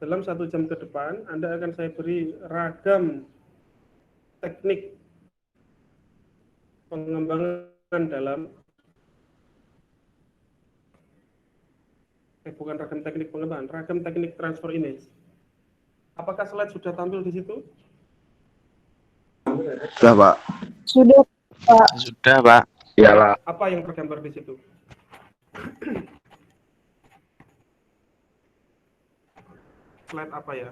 dalam 1 jam ke depan, Anda akan saya beri ragam teknik pengembangan dalam bukan ragam teknik pengembangan, ragam teknik transfer image. Apakah slide sudah tampil di situ? Sudah, Pak. Sudah, Pak. Sudah, Pak. Iya, Pak. Apa yang tergambar di situ? Slide apa ya?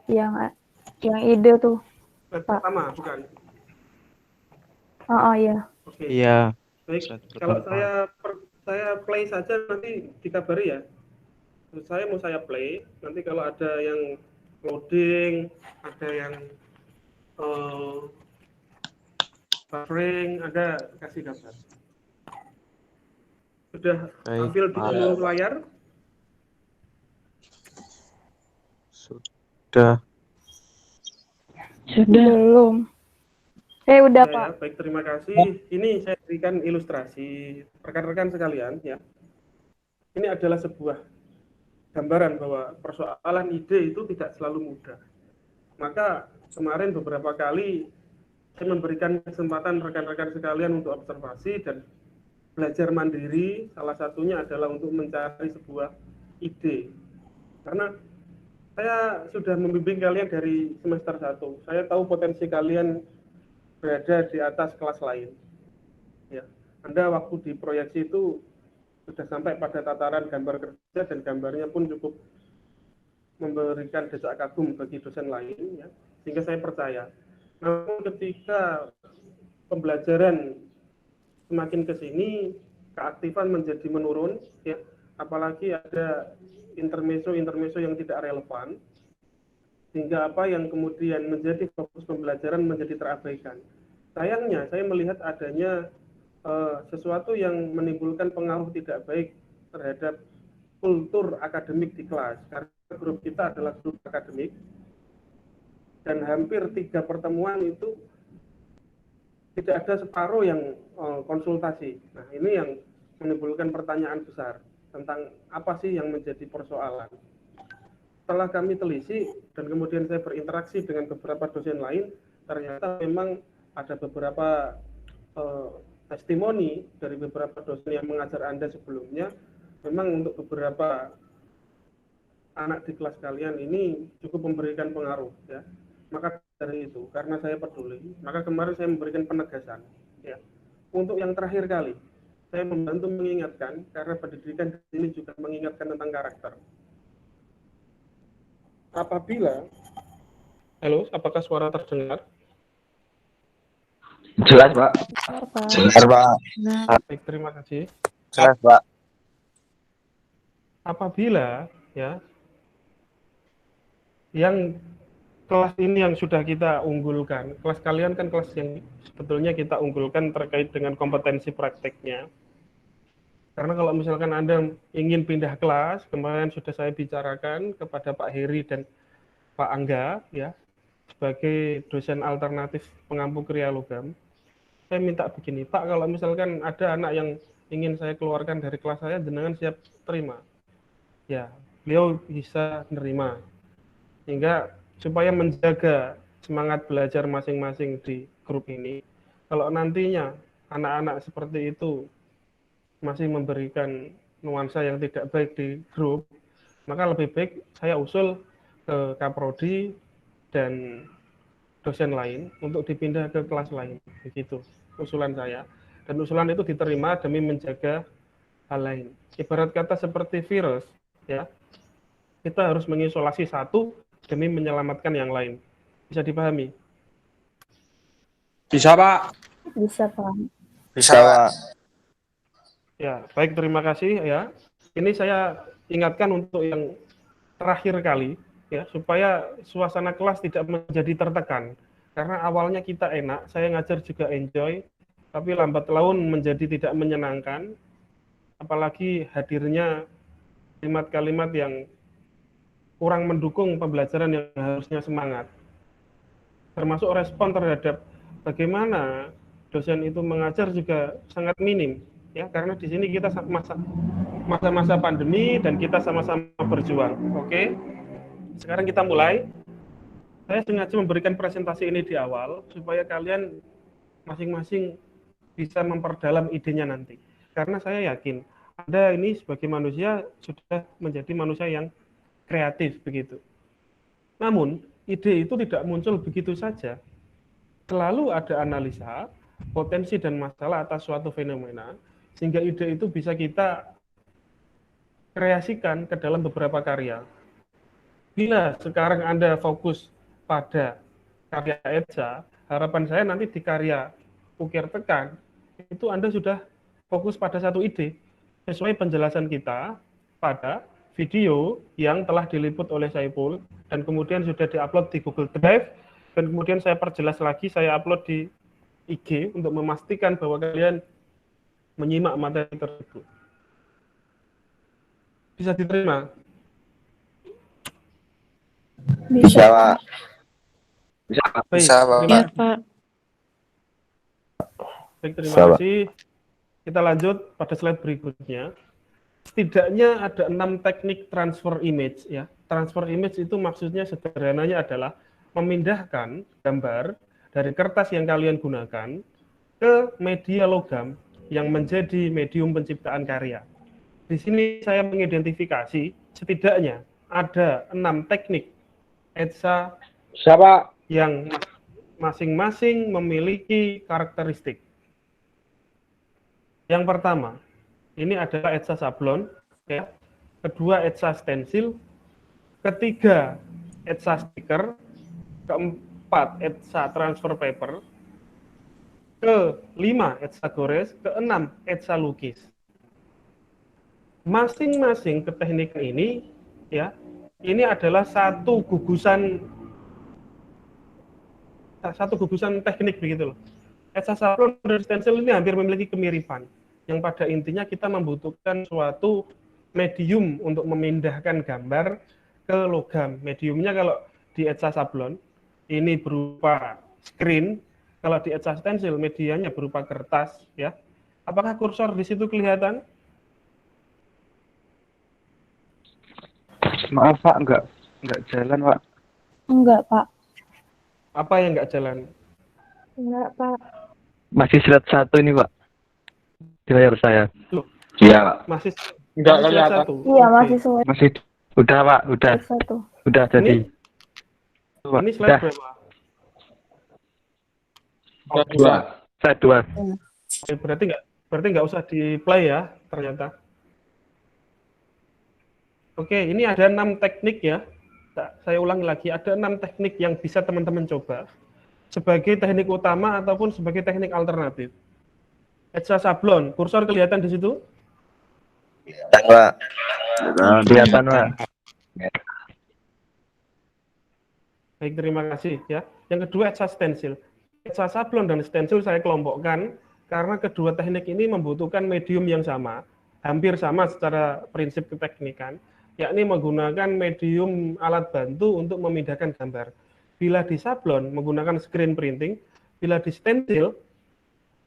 Yang ide tuh. Slide Pak. pertama, bukan? Oh iya. Oke. Iya. Baik, Slide kalau pertama. saya play saja nanti dikabari ya. Saya mau saya play, nanti kalau ada yang loading, ada yang buffering, ada kasih kabar. Sudah Baik, tampil di Pak. seluruh layar? Sudah. Belum. Udah, Ya, Pak. ya, baik, terima kasih. Ini saya berikan ilustrasi rekan-rekan sekalian ya. Ini adalah sebuah gambaran bahwa persoalan ide itu tidak selalu mudah. Maka kemarin beberapa kali saya memberikan kesempatan rekan-rekan sekalian untuk observasi dan belajar mandiri. Salah satunya adalah untuk mencari sebuah ide. Karena saya sudah membimbing kalian dari semester 1. Saya tahu potensi kalian berada di atas kelas lain. Ya, Anda waktu di proyeksi itu sudah sampai pada tataran gambar kerja dan gambarnya pun cukup memberikan decak kagum bagi dosen lain, ya, sehingga saya percaya. Namun ketika pembelajaran semakin ke sini, keaktifan menjadi menurun, ya, apalagi ada intermezzo yang tidak relevan, sehingga apa yang kemudian menjadi fokus pembelajaran menjadi terabaikan. Sayangnya saya melihat adanya sesuatu yang menimbulkan pengaruh tidak baik terhadap kultur akademik di kelas, karena grup kita adalah grup akademik dan hampir 3 pertemuan itu tidak ada separuh yang konsultasi. Nah, ini yang menimbulkan pertanyaan besar tentang apa sih yang menjadi persoalan. Setelah kami teliti dan kemudian saya berinteraksi dengan beberapa dosen lain, ternyata memang ada beberapa testimoni dari beberapa dosen yang mengajar Anda sebelumnya, memang untuk beberapa anak di kelas kalian ini cukup memberikan pengaruh, ya. Maka dari itu, karena saya peduli, maka kemarin saya memberikan penegasan, ya. Untuk yang terakhir kali, saya membantu mengingatkan, karena pendidikan di sini juga mengingatkan tentang karakter. Apabila, halo, apakah suara terdengar? Jelas, Pak. Jelas, Pak. Baik, terima kasih. Jelas, Pak. Apabila, ya, yang kelas ini yang sudah kita unggulkan, kelas kalian kan kelas yang sebetulnya kita unggulkan terkait dengan kompetensi prakteknya. Karena kalau misalkan Anda ingin pindah kelas, kemarin sudah saya bicarakan kepada Pak Heri dan Pak Angga, ya, sebagai dosen alternatif pengampu kriya logam, saya minta begini, Pak, kalau misalkan ada anak yang ingin saya keluarkan dari kelas saya, jenengan siap terima. Ya, beliau bisa menerima. Sehingga supaya menjaga semangat belajar masing-masing di grup ini, kalau nantinya anak-anak seperti itu masih memberikan nuansa yang tidak baik di grup, maka lebih baik saya usul ke Kaprodi dan dosen lain untuk dipindah ke kelas lain. Begitu usulan saya. Dan usulan itu diterima demi menjaga hal lain. Ibarat kata seperti virus, ya, kita harus mengisolasi satu demi menyelamatkan yang lain. Bisa dipahami? Bisa, Pak. Bisa, Pak. Bisa, Pak. Ya, baik, terima kasih ya. Ini saya ingatkan untuk yang terakhir kali, ya, supaya suasana kelas tidak menjadi tertekan. Karena awalnya kita enak, saya ngajar juga enjoy, tapi lambat laun menjadi tidak menyenangkan, apalagi hadirnya kalimat-kalimat yang kurang mendukung pembelajaran yang harusnya semangat. Termasuk respon terhadap bagaimana dosen itu mengajar juga sangat minim, ya, karena di sini kita masa-masa pandemi dan kita sama-sama berjuang, oke? sekarang kita mulai. Saya sengaja memberikan presentasi ini di awal supaya kalian masing-masing bisa memperdalam idenya nanti. Karena saya yakin Anda ini sebagai manusia sudah menjadi manusia yang kreatif begitu. Namun, ide itu tidak muncul begitu saja. Selalu ada analisa, potensi dan masalah atas suatu fenomena, sehingga ide itu bisa kita kreasikan ke dalam beberapa karya. Bila sekarang Anda fokus pada karya Etsa, harapan saya nanti di karya Ukir Tekan, itu Anda sudah fokus pada satu ide, sesuai penjelasan kita pada video yang telah diliput oleh Saiful, dan kemudian sudah diupload di Google Drive, dan kemudian saya perjelas lagi, saya upload di IG, untuk memastikan bahwa kalian menyimak materi tersebut. Bisa diterima? Bisa, Pak. Baik, Bisa, Pak. terima Ya, kasih. Pak. Baik, terima Bisa, Pak. kasih. Kita lanjut pada slide berikutnya. Setidaknya ada 6 teknik transfer image ya. Transfer image itu maksudnya sederhananya adalah memindahkan gambar dari kertas yang kalian gunakan ke media logam yang menjadi medium penciptaan karya. Di sini saya mengidentifikasi setidaknya ada 6 teknik Etsa Siapa? yang masing-masing memiliki karakteristik. Yang pertama, ini adalah Etsa sablon, ya. Kedua, Etsa stensil. Ketiga, Etsa stiker. Keempat, Etsa transfer paper. Kelima, Etsa gores. Keenam, Etsa lukis. Masing-masing keteknikan ini, ya, ini adalah satu gugusan teknik begitu loh. Etsa sablon dan stensil ini hampir memiliki kemiripan, yang pada intinya kita membutuhkan suatu medium untuk memindahkan gambar ke logam. Mediumnya kalau di Etsa sablon ini berupa screen, kalau di Etsa stensil medianya berupa kertas, ya. Apakah kursor di situ kelihatan? Maaf Pak, enggak jalan Pak. Enggak, Pak. Apa yang nggak jalan? Enggak, Pak. Masih slide 1 ini Pak. Di layar saya. Iya, Pak. Masih Nggak slide kelihatan. satu? Iya, Oke. masih slide Masih udah Pak, udah. 1. Udah jadi. Pak, Ini slide udah. berapa? Dua. Slide 2. Oke, berarti nggak usah di play ya ternyata. Oke, ini ada 6 teknik ya. Saya ulangi lagi, ada 6 teknik yang bisa teman-teman coba sebagai teknik utama ataupun sebagai teknik alternatif. Etsa sablon, kursor kelihatan di situ? Dan, Pak. Kelihatan Pak. Baik, terima kasih ya. Yang kedua, Etsa stensil. Etsa sablon dan stensil saya kelompokkan karena kedua teknik ini membutuhkan medium yang sama, hampir sama secara prinsip keteknikan, yakni menggunakan medium alat bantu untuk memindahkan gambar. Bila di sablon menggunakan screen printing, bila di stensil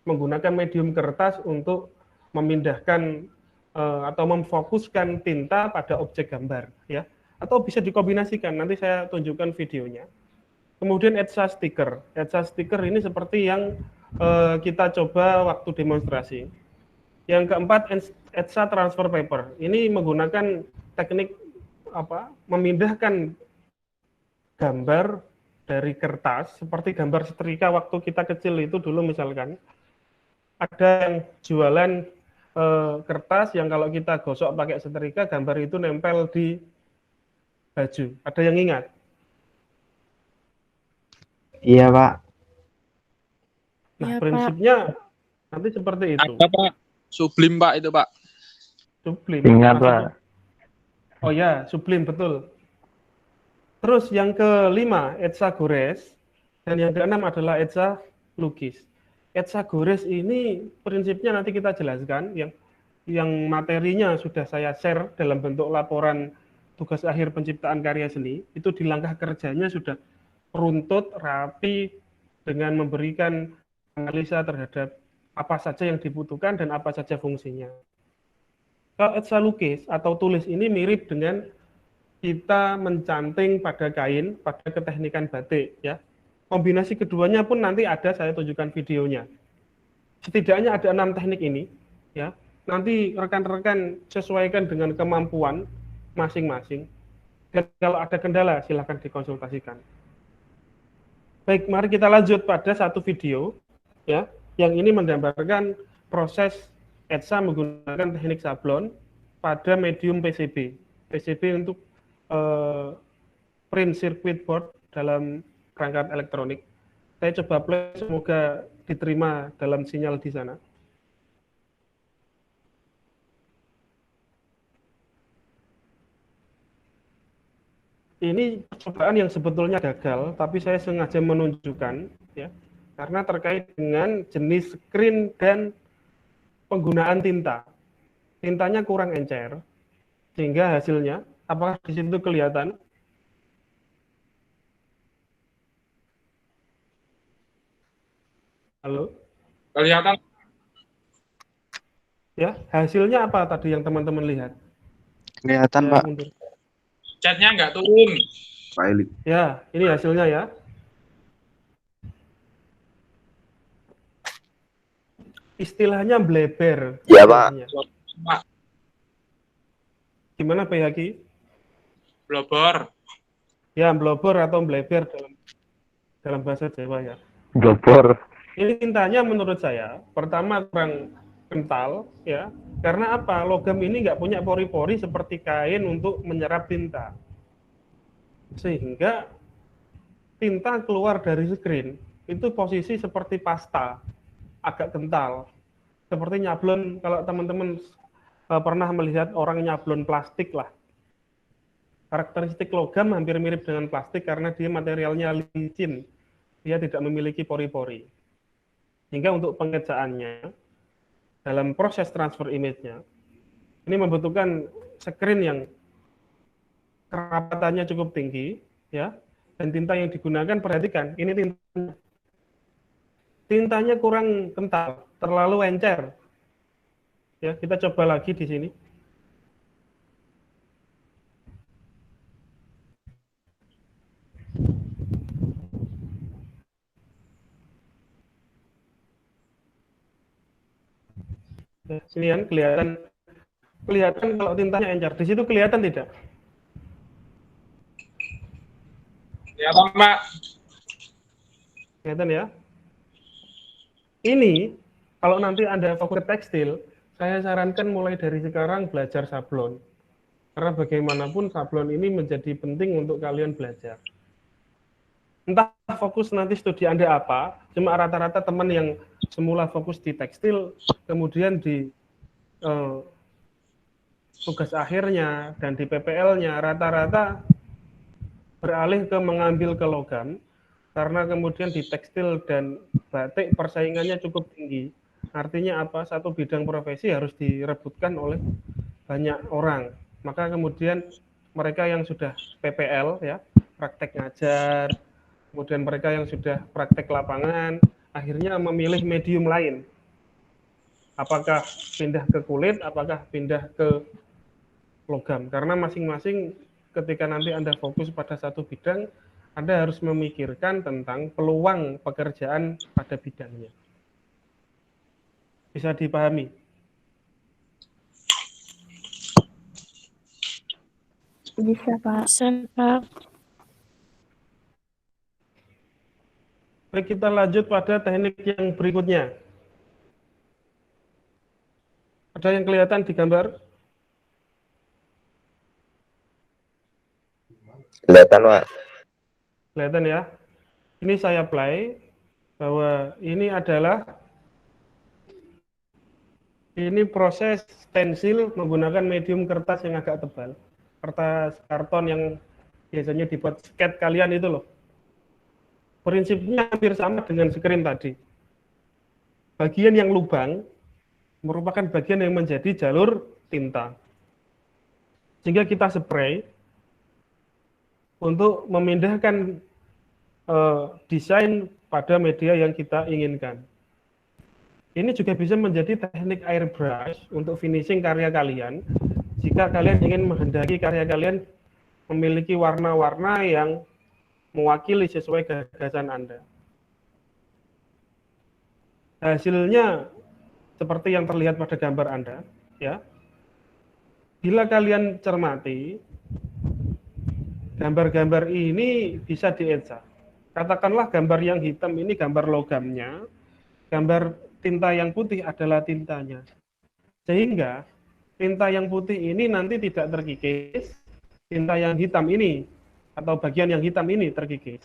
menggunakan medium kertas untuk memindahkan atau memfokuskan tinta pada objek gambar, ya. Atau bisa dikombinasikan. Nanti saya tunjukkan videonya. Kemudian Etsa stiker. Etsa stiker ini seperti yang kita coba waktu demonstrasi. Yang keempat, Etsa transfer paper. Ini menggunakan teknik memindahkan gambar dari kertas seperti gambar setrika waktu kita kecil itu dulu, misalkan ada yang jualan kertas yang kalau kita gosok pakai setrika gambar itu nempel di baju. Ada yang ingat? Iya Pak. Nah, Iya, Pak. prinsipnya nanti seperti itu. Ada Pak, sublim Pak itu Pak. Sublim. Ingat Pak. Maksudnya- Oh ya, sublim, betul. Terus yang kelima, Etsa gores. Dan yang keenam adalah Etsa lukis. Etsa gores ini prinsipnya nanti kita jelaskan, yang materinya sudah saya share dalam bentuk laporan tugas akhir penciptaan karya seni. Itu di langkah kerjanya sudah runtut, rapi, dengan memberikan analisa terhadap apa saja yang dibutuhkan dan apa saja fungsinya. Kalau Etsa lukis atau tulis ini mirip dengan kita mencanting pada kain, pada keteknikan batik, ya. Kombinasi keduanya pun nanti ada, saya tunjukkan videonya. Setidaknya ada 6 teknik ini, ya. Nanti rekan-rekan sesuaikan dengan kemampuan masing-masing. Dan kalau ada kendala, silahkan dikonsultasikan. Baik, mari kita lanjut pada satu video, ya, yang ini menggambarkan proses ETSA menggunakan teknik sablon pada medium PCB. PCB untuk print circuit board dalam perangkat elektronik. Saya coba play, semoga diterima dalam sinyal di sana. Ini percobaan yang sebetulnya gagal, tapi saya sengaja menunjukkan, ya, karena terkait dengan jenis screen dan penggunaan tinta. Tintanya kurang encer, sehingga hasilnya, apakah di situ kelihatan? Halo? Kelihatan. Ya, hasilnya apa tadi yang teman-teman lihat? Kelihatan, Ya, Pak. mundur. Catnya nggak turun. Ya, ini hasilnya ya. Istilahnya bleber. Ya, Pak. Pak, Gimana Pak Yaki? blobor. Ya, blobor atau bleber dalam bahasa Jawa ya. Blobor. Ini tintanya menurut saya, pertama kurang kental, ya. Karena apa? Logam ini nggak punya pori-pori seperti kain untuk menyerap tinta. Sehingga tinta keluar dari screen, itu posisi seperti pasta, agak kental. Seperti nyablon, kalau teman-teman pernah melihat orang nyablon plastik lah. Karakteristik logam hampir mirip dengan plastik karena dia materialnya licin. Dia tidak memiliki pori-pori. Hingga untuk pengerjaannya, dalam proses transfer image-nya, ini membutuhkan screen yang kerapatannya cukup tinggi, ya, dan tinta yang digunakan, perhatikan, ini tintanya kurang kental, terlalu encer. Ya, kita coba lagi di sini. Sini kan kelihatan kalau tintanya encer. Di situ kelihatan tidak? Kelihatan, Pak. Kelihatan ya? Ini kalau nanti Anda fokus ke tekstil, saya sarankan mulai dari sekarang belajar sablon. Karena bagaimanapun sablon ini menjadi penting untuk kalian belajar. Entah fokus nanti studi Anda apa, cuma rata-rata teman yang semula fokus di tekstil, kemudian di tugas akhirnya dan di PPL-nya rata-rata beralih ke mengambil ke logam, karena kemudian di tekstil dan batik persaingannya cukup tinggi. Artinya apa? Satu bidang profesi harus direbutkan oleh banyak orang. Maka kemudian mereka yang sudah PPL, ya, praktek ngajar, kemudian mereka yang sudah praktek lapangan, akhirnya memilih medium lain. Apakah pindah ke kulit, apakah pindah ke logam. Karena masing-masing ketika nanti Anda fokus pada satu bidang, Anda harus memikirkan tentang peluang pekerjaan pada bidangnya. Bisa dipahami? Bisa, Pak. Bisa, Pak. Baik, kita lanjut pada teknik yang berikutnya. Ada yang kelihatan di gambar? Kelihatan, Pak. Kelihatan ya? Ini saya play bahwa ini adalah proses stensil menggunakan medium kertas yang agak tebal. Kertas karton yang biasanya dibuat sket kalian itu loh. Prinsipnya hampir sama dengan screen tadi. Bagian yang lubang merupakan bagian yang menjadi jalur tinta. Sehingga kita spray untuk memindahkan desain pada media yang kita inginkan. Ini juga bisa menjadi teknik airbrush untuk finishing karya kalian. Jika kalian ingin menghendaki karya kalian memiliki warna-warna yang mewakili sesuai gagasan Anda. Hasilnya seperti yang terlihat pada gambar Anda, ya. Bila kalian cermati, gambar-gambar ini bisa dietsa. Katakanlah gambar yang hitam ini gambar logamnya, gambar tinta yang putih adalah tintanya. Sehingga tinta yang putih ini nanti tidak terkikis, tinta yang hitam ini atau bagian yang hitam ini terkikis.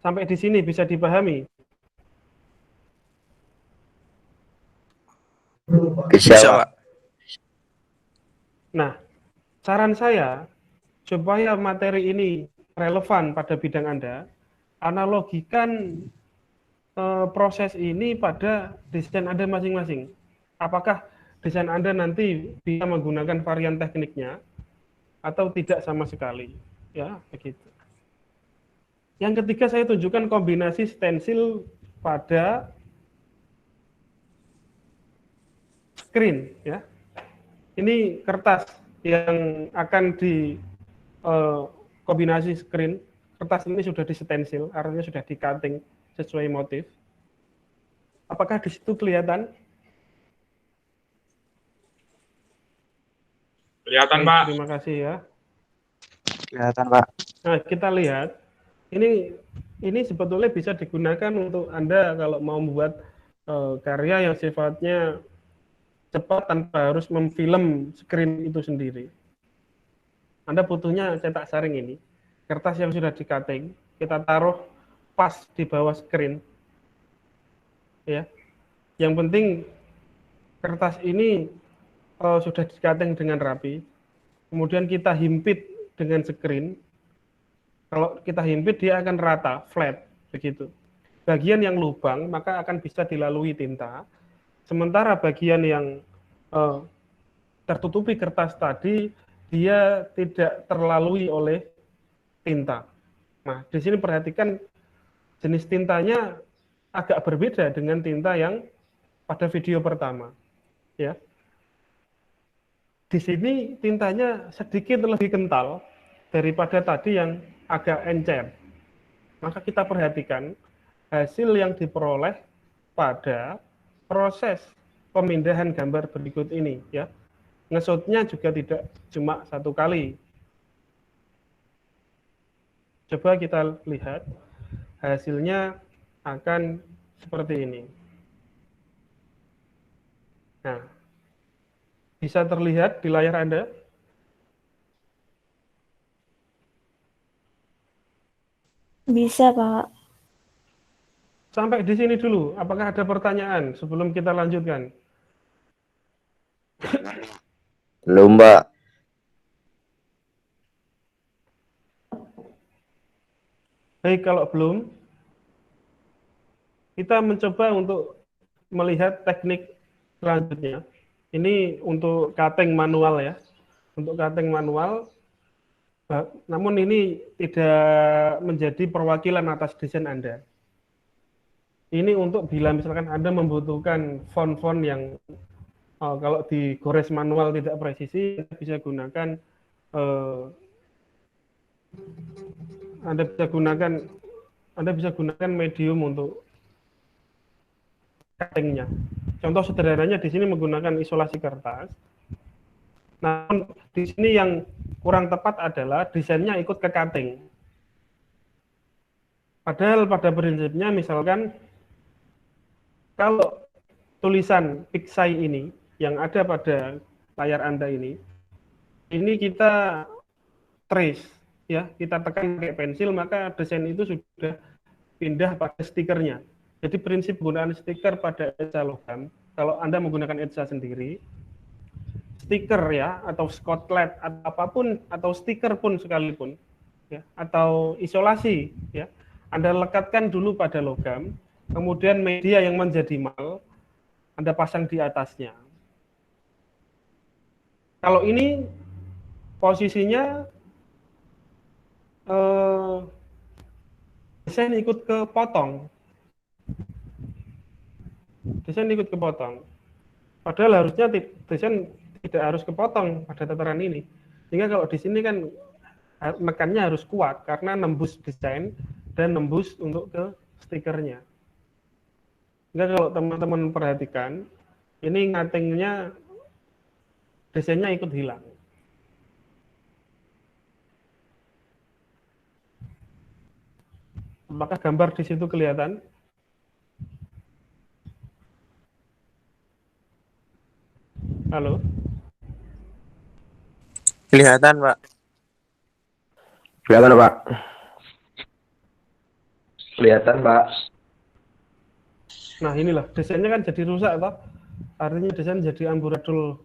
Sampai di sini bisa dipahami? Bisa, Pak. Nah, saran saya supaya materi ini relevan pada bidang Anda, analogikan proses ini pada desain Anda masing-masing. Apakah desain Anda nanti bisa menggunakan varian tekniknya atau tidak sama sekali? Ya, begitu. Yang ketiga saya tunjukkan kombinasi stensil pada screen, ya. Ini kertas yang akan di kombinasi screen. Kertas ini sudah distensil, artinya sudah di cutting sesuai motif. Apakah di situ kelihatan? Kelihatan, Baik, Pak. terima kasih ya. Kelihatan, Pak. Nah, kita lihat ini sebetulnya bisa digunakan untuk Anda kalau mau membuat karya yang sifatnya cepat tanpa harus memfilm screen itu sendiri. Anda butuhnya cetak saring ini, kertas yang sudah di-cutting, kita taruh pas di bawah screen. Ya. Yang penting kertas ini sudah di-cutting dengan rapi. Kemudian kita himpit dengan screen. Kalau kita himpit dia akan rata, flat, begitu. Bagian yang lubang maka akan bisa dilalui tinta. Sementara bagian yang tertutupi kertas tadi, dia tidak terlalui oleh tinta. Nah, di sini perhatikan jenis tintanya agak berbeda dengan tinta yang pada video pertama. Ya. Di sini tintanya sedikit lebih kental daripada tadi yang agak encer. Maka kita perhatikan hasil yang diperoleh pada proses pemindahan gambar berikut ini, ya. Ngesotnya juga tidak cuma satu kali. Coba kita lihat hasilnya akan seperti ini. Nah, bisa terlihat di layar Anda? Bisa, Pak. Sampai di sini dulu. Apakah ada pertanyaan sebelum kita lanjutkan? Belum, Mbak. Baik, kalau belum, kita mencoba untuk melihat teknik selanjutnya. Ini untuk cutting manual ya. Untuk cutting manual, namun ini tidak menjadi perwakilan atas desain Anda. Ini untuk bila misalkan Anda membutuhkan font-font yang kalau digores manual tidak presisi, Anda bisa gunakan medium untuk cuttingnya. Contoh sederhananya di sini menggunakan isolasi kertas. Namun di sini yang kurang tepat adalah desainnya ikut ke cutting. Padahal pada prinsipnya misalkan kalau tulisan Pixai ini yang ada pada layar Anda ini kita trace, ya, kita tekan pakai pensil, maka desain itu sudah pindah pada stikernya. Jadi prinsip penggunaan stiker pada etsa logam, kalau Anda menggunakan etsa sendiri, stiker ya, atau skotlet atau apapun, atau stiker pun sekalipun, ya, atau isolasi, ya, Anda lekatkan dulu pada logam, kemudian media yang menjadi mal Anda pasang di atasnya. Kalau ini posisinya desain ikut kepotong. Desain ikut kepotong. Padahal harusnya desain tidak harus kepotong pada tataran ini. Sehingga kalau di sini kan nekannya harus kuat karena nembus desain dan nembus untuk ke stikernya. Sehingga kalau teman-teman perhatikan, ini ngatingnya desainnya ikut hilang. Apakah gambar di situ kelihatan? Halo? Kelihatan, Pak. Kelihatan, Pak. Kelihatan, Pak. Nah, inilah desainnya kan jadi rusak, toh. Artinya desain jadi amburadul.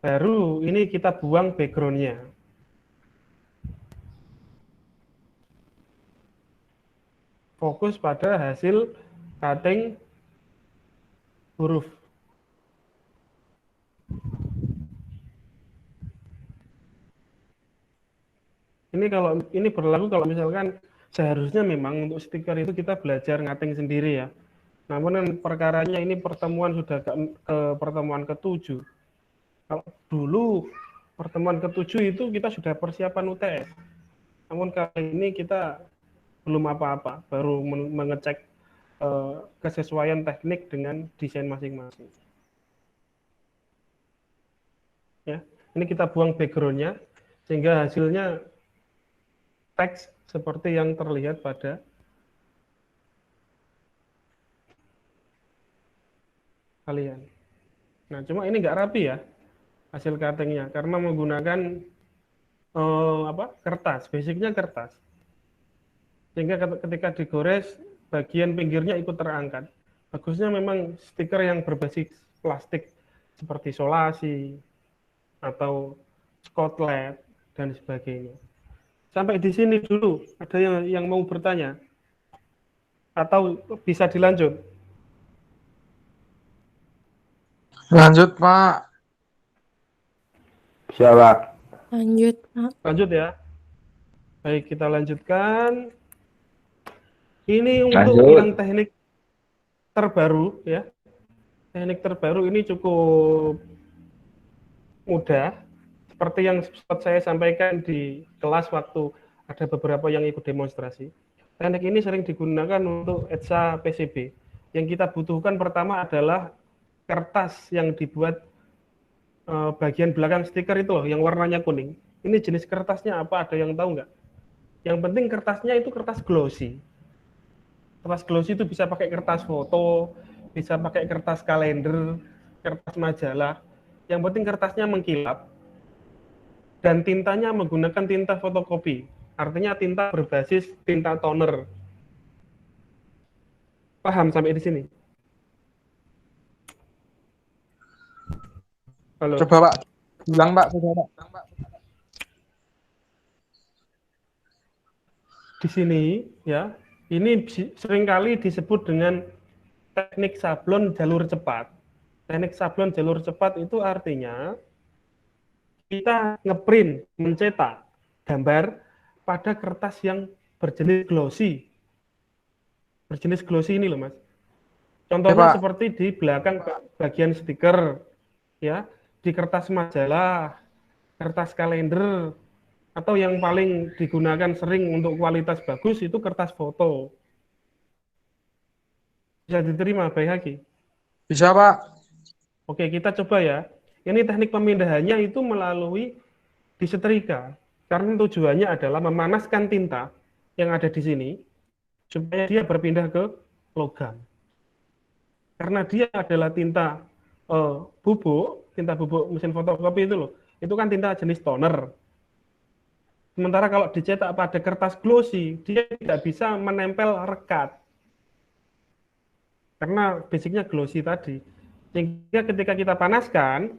Baru ini kita buang background-nya. Fokus pada hasil cutting huruf. Ini kalau ini berlaku kalau misalkan seharusnya memang untuk stiker itu kita belajar ngating sendiri ya. Namun kan perkaranya ini pertemuan sudah ke pertemuan ke-7. Kalau dulu pertemuan ke-7 itu kita sudah persiapan UTS. Namun kali ini kita belum apa-apa, baru mengecek kesesuaian teknik dengan desain masing-masing. Ya, ini kita buang background-nya sehingga hasilnya teks seperti yang terlihat pada kalian. Nah, cuma ini nggak rapi ya hasil cutting-nya karena menggunakan kertas, basicnya kertas. Sehingga ketika digores, bagian pinggirnya ikut terangkat. Bagusnya memang stiker yang berbasis plastik seperti solasi atau Scotland dan sebagainya. Sampai di sini dulu, ada yang mau bertanya? Atau bisa dilanjut? Lanjut, Pak. Siapa? Lanjut, Pak. Lanjut ya. Baik, kita lanjutkan. Ini untuk Lanjut. yang teknik terbaru ya. Teknik terbaru ini cukup mudah. Seperti yang sempat saya sampaikan di kelas waktu ada beberapa yang ikut demonstrasi. Teknik ini sering digunakan untuk ETSA PCB. Yang kita butuhkan pertama adalah kertas yang dibuat bagian belakang stiker itu loh, yang warnanya kuning. Ini jenis kertasnya apa? Ada yang tahu nggak? Yang penting kertasnya itu kertas glossy. Kertas glossy itu bisa pakai kertas foto, bisa pakai kertas kalender, kertas majalah. Yang penting kertasnya mengkilap dan tintanya menggunakan tinta fotokopi. Artinya tinta berbasis tinta toner. Paham sampai di sini? Halo. Coba, Pak. Bilang, Pak. Coba, Pak. Di sini ya, ini seringkali disebut dengan teknik sablon jalur cepat. Teknik sablon jalur cepat itu artinya kita ngeprint, mencetak gambar pada kertas yang berjenis glossy. Berjenis glossy ini loh, Mas. Contohnya seperti di belakang bagian stiker, ya, di kertas majalah, kertas kalender, atau yang paling digunakan sering untuk kualitas bagus itu kertas foto. Bisa diterima, Baik Haki? Bisa, Pak. Oke, kita coba ya. Ini teknik pemindahannya itu melalui disetrika. Karena tujuannya adalah memanaskan tinta yang ada di sini supaya dia berpindah ke logam. Karena dia adalah tinta bubuk mesin fotokopi itu loh. Itu kan tinta jenis toner. Sementara kalau dicetak pada kertas glossy, dia tidak bisa menempel rekat. Karena basicnya glossy tadi. Sehingga ketika kita panaskan,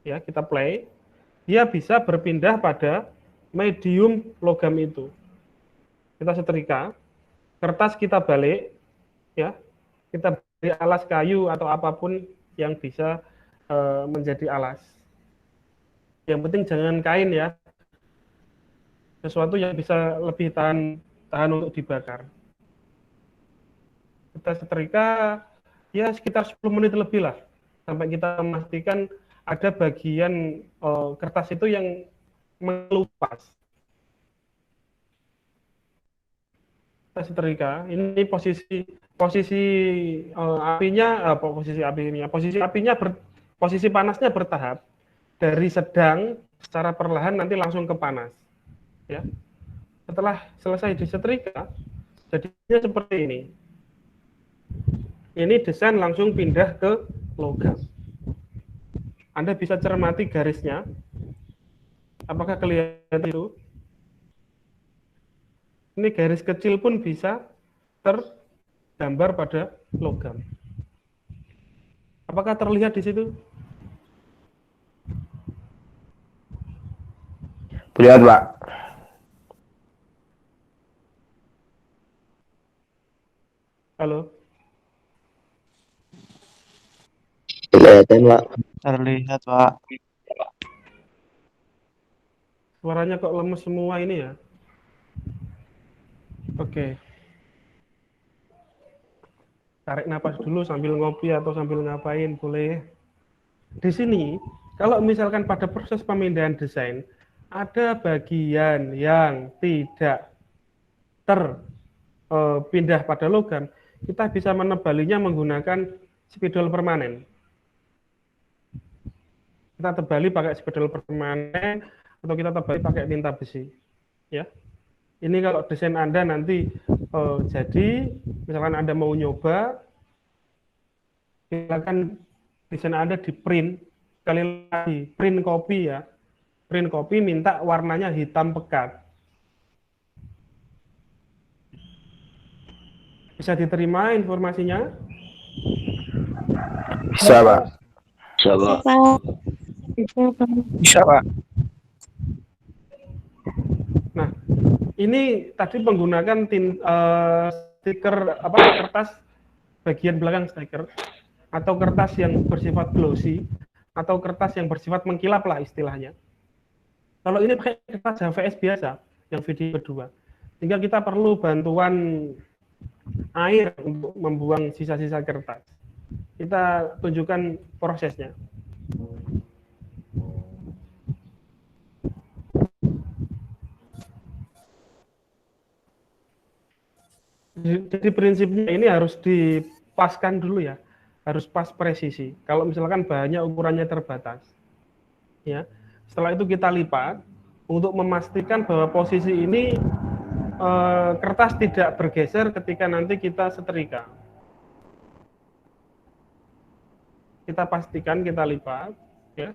ya kita play, dia bisa berpindah pada medium logam itu. Kita setrika, kertas kita balik, ya kita beri alas kayu atau apapun yang bisa menjadi alas. Yang penting jangan kain ya, sesuatu yang bisa lebih tahan untuk dibakar. Kita setrika ya sekitar 10 menit lebih lah, sampai kita memastikan ada bagian kertas itu yang melupas. Kita setrika, ini posisi apinya posisi panasnya bertahap, dari sedang secara perlahan nanti langsung ke panas, ya. Setelah selesai disetrika, jadinya seperti ini. Ini desain langsung pindah ke logam. Anda bisa cermati garisnya. Apakah kelihatan itu? Ini garis kecil pun bisa tergambar pada logam. Apakah terlihat di situ? Lihat, Pak. Halo? Kelihatan, Pak. Terlihat, Pak. Suaranya kok lemes semua ini ya? Oke. Tarik napas dulu sambil ngopi atau sambil ngapain, boleh. Di sini, kalau misalkan pada proses pemindahan desain, ada bagian yang tidak terpindah pada logam, kita bisa menebalinya menggunakan spidol permanen. Kita tebali pakai spidol permanen, atau kita tebali pakai tinta besi. Ya. Ini kalau desain Anda nanti jadi, misalkan Anda mau nyoba, silakan desain Anda di print, sekali lagi, print copy ya. Print copy minta warnanya hitam pekat. Bisa diterima informasinya? Bisa, Pak. Bisa, Pak. Bisa, Pak. Nah, ini tadi menggunakan stiker kertas bagian belakang stiker, atau kertas yang bersifat glossy, atau kertas yang bersifat mengkilap lah istilahnya. Kalau ini pakai kertas HVS biasa, yang video kedua, sehingga kita perlu bantuan air untuk membuang sisa-sisa kertas. Kita tunjukkan prosesnya. Jadi prinsipnya ini harus dipaskan dulu ya, harus pas presisi. Kalau misalkan bahannya ukurannya terbatas, ya. Setelah itu kita lipat untuk memastikan bahwa posisi ini kertas tidak bergeser ketika nanti kita setrika. Kita pastikan kita lipat, ya.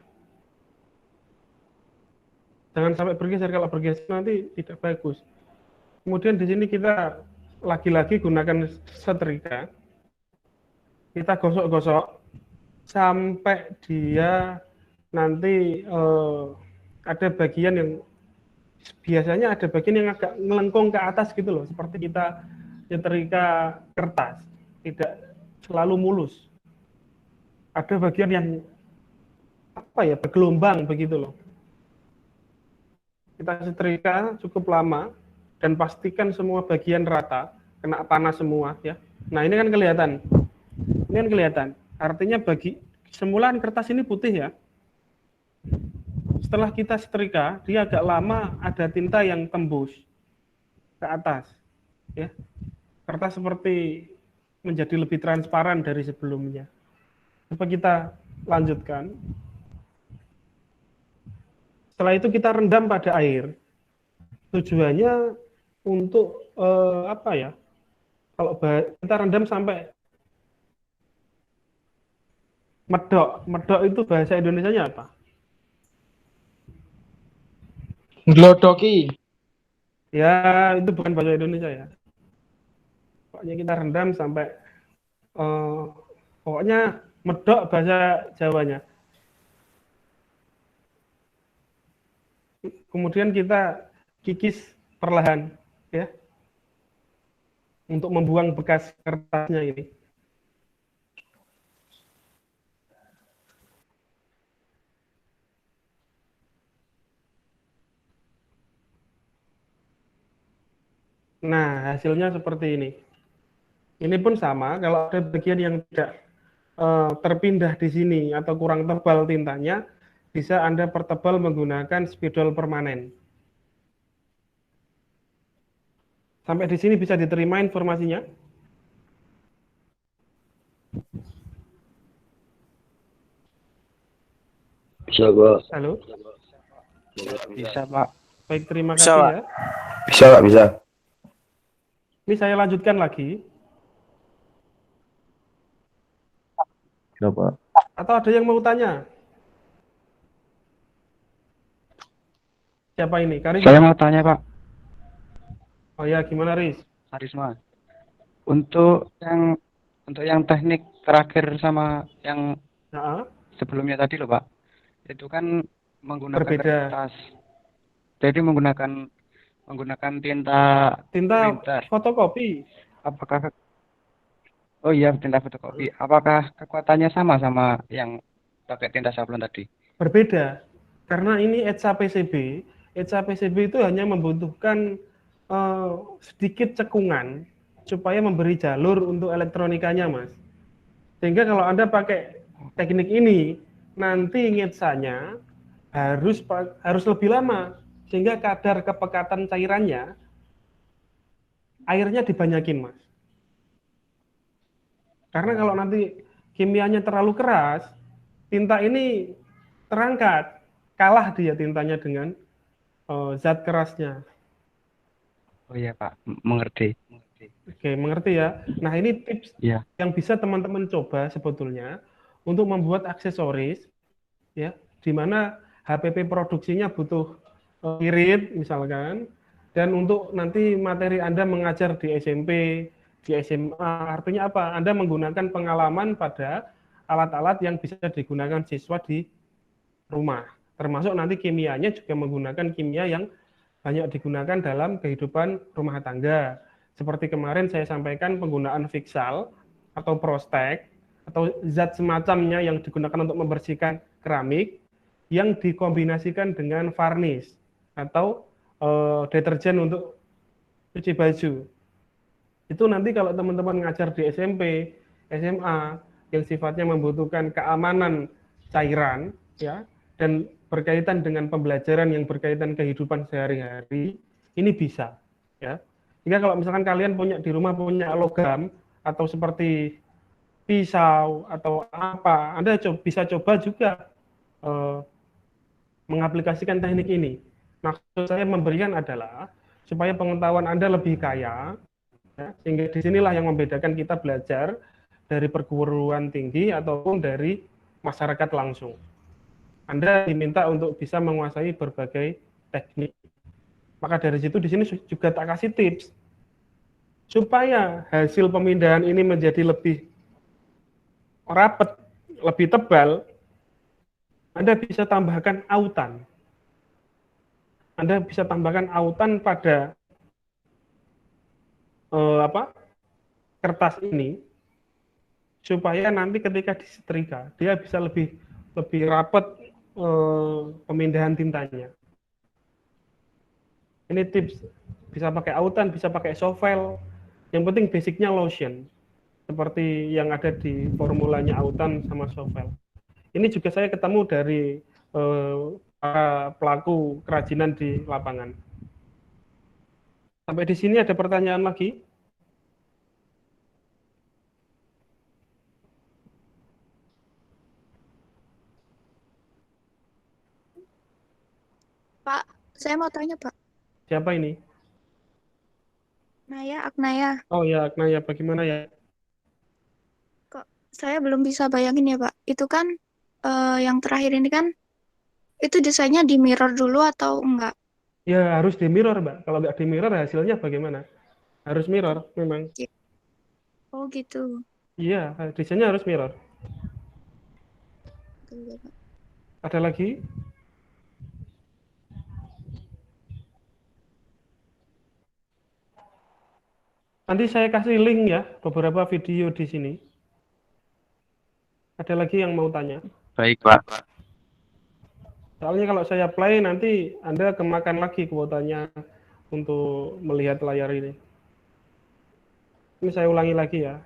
Jangan sampai bergeser, kalau bergeser nanti tidak bagus. Kemudian di sini kita lagi-lagi gunakan setrika. Kita gosok-gosok sampai dia nanti ada bagian yang biasanya ada bagian yang agak melengkung ke atas gitu loh, seperti kita nyetrika kertas, tidak selalu mulus. Ada bagian yang bergelombang begitu loh. Kita setrika cukup lama dan pastikan semua bagian rata, kena panas semua ya. Nah, ini kan kelihatan. Ini kan kelihatan. Artinya semulaan kertas ini putih ya. Setelah kita setrika, dia agak lama ada tinta yang tembus ke atas. Ya. Kertas seperti menjadi lebih transparan dari sebelumnya. Coba kita lanjutkan. Setelah itu kita rendam pada air. Tujuannya untuk kalau kita rendam sampai medok. Medok itu bahasa Indonesianya apa? Glodoki. Ya, itu bukan bahasa Indonesia ya. Pokoknya kita rendam sampai pokoknya medok bahasa Jawanya. Kemudian kita kikis perlahan ya. Untuk membuang bekas kertasnya ini. Nah, hasilnya seperti ini. Ini pun sama, kalau ada bagian yang tidak terpindah di sini atau kurang tebal tintanya, bisa Anda pertebal menggunakan spidol permanen. Sampai di sini bisa diterima informasinya? Bisa, Pak. Halo? Bisa, Pak. Baik, terima Bisa, kasih Pak. ya. Bisa Pak, bisa. Ini saya lanjutkan lagi. Bisa Pak. Atau ada yang mau tanya? Siapa ini? Karisma? Saya mau tanya, Pak. Oh ya, gimana Riz? Karisma. Untuk yang teknik terakhir sama yang Nah, sebelumnya tadi loh, Pak. Itu kan menggunakan berbeda. kertas. Jadi menggunakan tinta Tinta printer. fotokopi. Apakah Oh iya, tinta fotokopi. Apakah kekuatannya sama yang pakai tinta sablon tadi? Berbeda. Karena ini ETSA PCB. ETSA PCB itu hanya membutuhkan sedikit cekungan supaya memberi jalur untuk elektronikanya, Mas. Sehingga kalau Anda pakai teknik ini, nanti ngetsanya harus lebih lama, sehingga kadar kepekatan cairannya, airnya dibanyakin, Mas. Karena kalau nanti kimianya terlalu keras, tinta ini terangkat, kalah dia tintanya dengan zat kerasnya. Oh iya, Pak. Mengerti. Oke, mengerti ya. Nah, ini tips Iya. yang bisa teman-teman coba sebetulnya untuk membuat aksesoris, ya, di mana HPP produksinya butuh irit misalkan, dan untuk nanti materi Anda mengajar di SMP, di SMA, artinya apa? Anda menggunakan pengalaman pada alat-alat yang bisa digunakan siswa di rumah, termasuk nanti kimianya juga menggunakan kimia yang banyak digunakan dalam kehidupan rumah tangga. Seperti kemarin saya sampaikan penggunaan Fixal atau Prostek atau zat semacamnya yang digunakan untuk membersihkan keramik yang dikombinasikan dengan varnish atau deterjen untuk cuci baju. Itu nanti kalau teman-teman ngajar di SMP, SMA yang sifatnya membutuhkan keamanan cairan, ya, dan berkaitan dengan pembelajaran yang berkaitan kehidupan sehari-hari, ini bisa, ya. Jika kalau misalkan kalian punya di rumah punya logam atau seperti pisau atau apa, Anda bisa coba juga mengaplikasikan teknik ini. Maksud saya memberikan adalah supaya pengetahuan Anda lebih kaya, ya, sehingga disinilah yang membedakan kita belajar dari perguruan tinggi ataupun dari masyarakat langsung. Anda diminta untuk bisa menguasai berbagai teknik. Maka dari situ di sini juga tak kasih tips supaya hasil pemindahan ini menjadi lebih rapat, lebih tebal. Anda bisa tambahkan autan. Anda bisa tambahkan autan pada kertas ini supaya nanti ketika disetrika dia bisa lebih rapat pemindahan tintanya. Ini tips, bisa pakai autan, bisa pakai sovel. Yang penting basicnya lotion, seperti yang ada di formulanya autan sama sovel. Ini juga saya ketemu dari para pelaku kerajinan di lapangan. Sampai di sini ada pertanyaan lagi? Pak, saya mau tanya, Pak. Siapa ini? Naya, Aknaya. Oh ya, Aknaya, bagaimana ya? Kok saya belum bisa bayangin ya, Pak. Itu kan yang terakhir ini kan, itu desainnya di mirror dulu atau enggak? Ya harus di mirror, Mbak. Kalau nggak di mirror hasilnya bagaimana? Harus mirror, memang. Oh gitu. Iya, desainnya harus mirror. Betul, Pak. Ada lagi? Nanti saya kasih link ya, beberapa video di sini. Ada lagi yang mau tanya? Baik, Pak. Soalnya kalau saya play nanti Anda kemakan lagi kuotanya untuk melihat layar ini. Ini saya ulangi lagi ya.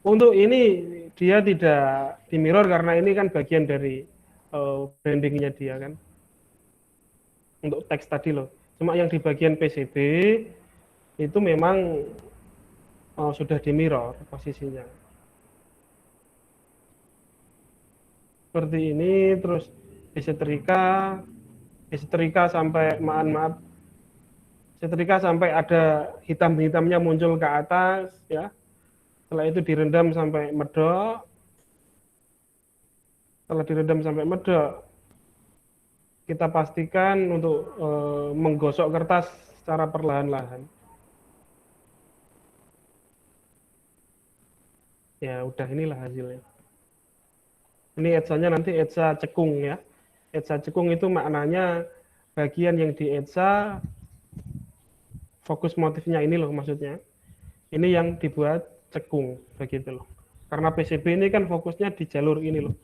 Untuk ini dia tidak di mirror karena ini kan bagian dari brandingnya dia kan. Untuk teks tadi loh. Cuma yang di bagian PCB itu memang sudah di mirror posisinya. Seperti ini, terus disetrika sampai setrika sampai ada hitam-hitamnya muncul ke atas ya. Setelah itu direndam sampai medok. Setelah direndam sampai medok, kita pastikan untuk menggosok kertas secara perlahan-lahan. Ya udah, inilah hasilnya. Ini etsanya nanti etsa cekung ya. Etsa cekung itu maknanya bagian yang dietsa fokus motifnya ini loh maksudnya. Ini yang dibuat cekung begitu loh. Karena PCB ini kan fokusnya di jalur ini loh.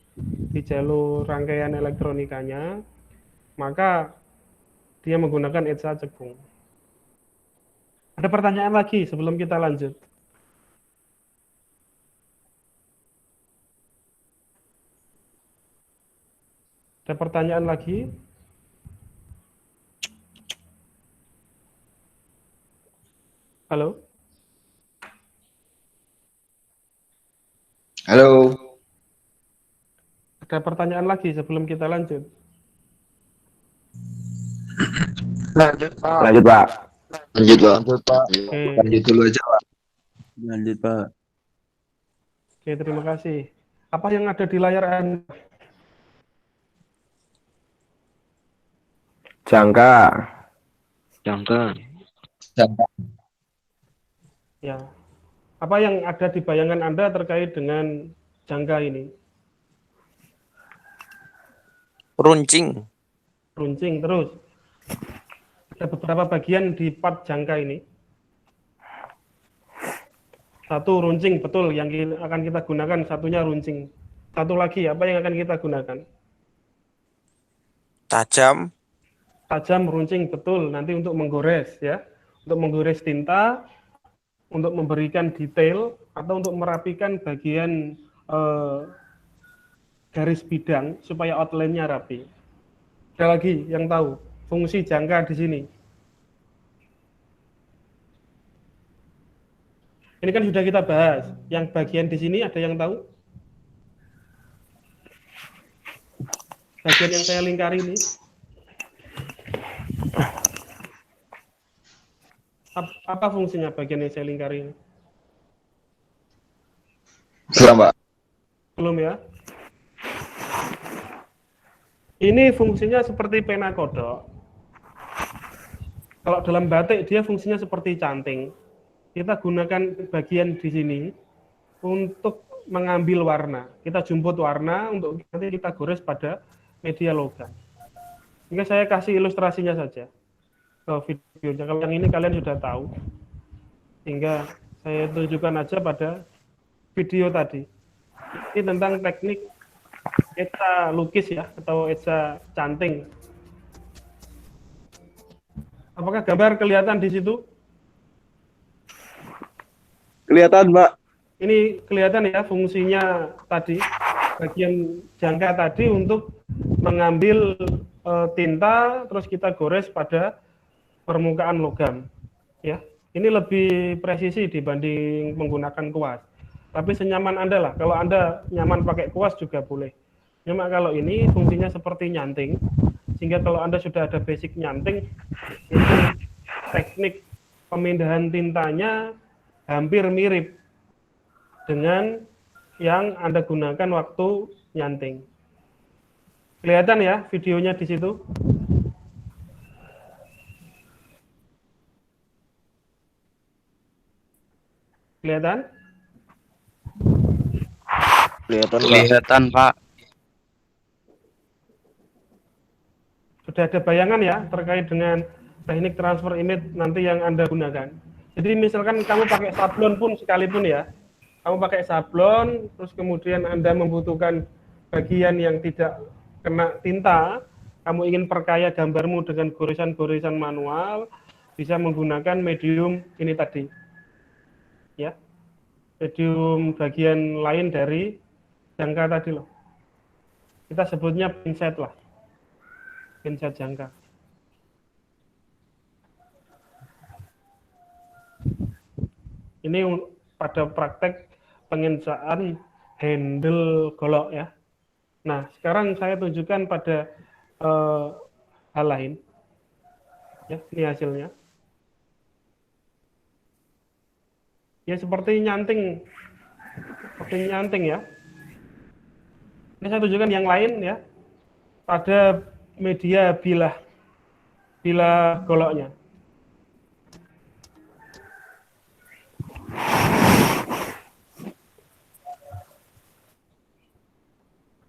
Di jalur rangkaian elektronikanya, maka dia menggunakan etsa cekung. Ada pertanyaan lagi sebelum kita lanjut? Ada pertanyaan lagi? Halo? Halo. Ada pertanyaan lagi sebelum kita lanjut? Lanjut, Pak. Lanjut, Pak. Lanjut, Pak. Oke, Lanjut dulu aja, Pak. Lanjut, Pak. oke, terima kasih. Apa yang ada di layar Anda? Jangka. Jangka. Ya. Apa yang ada di bayangan Anda terkait dengan jangka ini? Runcing. Runcing terus. Ada beberapa bagian di part jangka ini. Satu runcing, betul, yang akan kita gunakan satunya runcing. Satu lagi, apa yang akan kita gunakan? Tajam. Tajam, runcing, betul, nanti untuk menggores ya. Untuk menggores tinta, untuk memberikan detail, atau untuk merapikan bagian garis bidang supaya outline-nya rapi. Ada lagi yang tahu fungsi jangka di sini? Ini kan sudah kita bahas. Yang bagian di sini ada yang tahu? Bagian yang saya lingkari ini. Apa fungsinya bagian yang saya lingkari ini? Belum, Pak. Belum ya? Ini fungsinya seperti pena kodok. Kalau dalam batik dia fungsinya seperti canting. Kita gunakan bagian di sini untuk mengambil warna. Kita jemput warna untuk nanti kita gores pada media logam. Jika saya kasih ilustrasinya saja ke videonya. Kalau yang ini kalian sudah tahu. Sehingga saya tunjukkan aja pada video tadi. Ini tentang teknik etsa lukis ya, atau etsa canting. Apakah gambar kelihatan di situ? Kelihatan, Pak. Ini kelihatan ya fungsinya tadi, bagian jangka tadi untuk mengambil tinta, terus kita gores pada permukaan logam. Ya, ini lebih presisi dibanding menggunakan kuas. Tapi senyaman Anda lah. Kalau Anda nyaman pakai kuas juga boleh. Cuma kalau ini fungsinya seperti nyanting, sehingga kalau Anda sudah ada basic nyanting, itu teknik pemindahan tintanya hampir mirip dengan yang Anda gunakan waktu nyanting. Kelihatan ya videonya di situ? Kelihatan? Kelihatan, Pak. Sudah ada bayangan ya terkait dengan teknik transfer image nanti yang Anda gunakan. Jadi misalkan kamu pakai sablon pun sekalipun ya, kamu pakai sablon, terus kemudian Anda membutuhkan bagian yang tidak kena tinta, kamu ingin perkaya gambarmu dengan goresan-goresan manual, bisa menggunakan medium ini tadi. Ya. medium bagian lain dari jangka tadi loh. Kita sebutnya pinset lah. Pinset jangka. Ini pada praktek penginsaan handle golok ya. Nah, sekarang saya tunjukkan pada hal lain. Ya, ini hasilnya. Ya seperti nyanting. Seperti nyanting ya. Ini saya tunjukkan yang lain ya. Pada media bilah goloknya.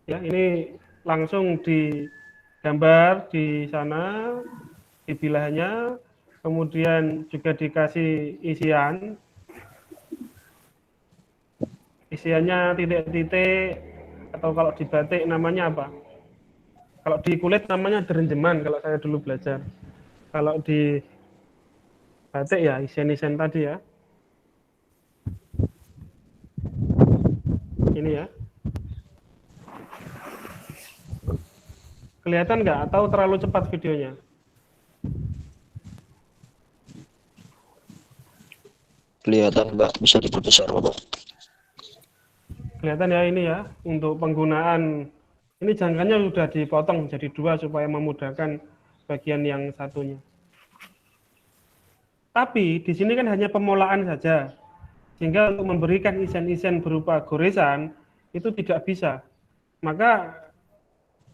Ya, ini langsung digambar di sana, di bilahnya, kemudian juga dikasih isian. Isiannya titik-titik, atau kalau di batik namanya apa? Kalau di kulit namanya derenjeman, kalau saya dulu belajar. Kalau di batik ya isian-isian tadi ya. Ini ya. Kelihatan nggak atau terlalu cepat videonya? Kelihatan, Mbak. Bisa diperbesar, Bapak. Kelihatan ya ini ya, untuk penggunaan, ini jangkanya sudah dipotong jadi 2 supaya memudahkan bagian yang satunya. Tapi di sini kan hanya pemolaan saja, sehingga untuk memberikan isian-isian berupa goresan itu tidak bisa. Maka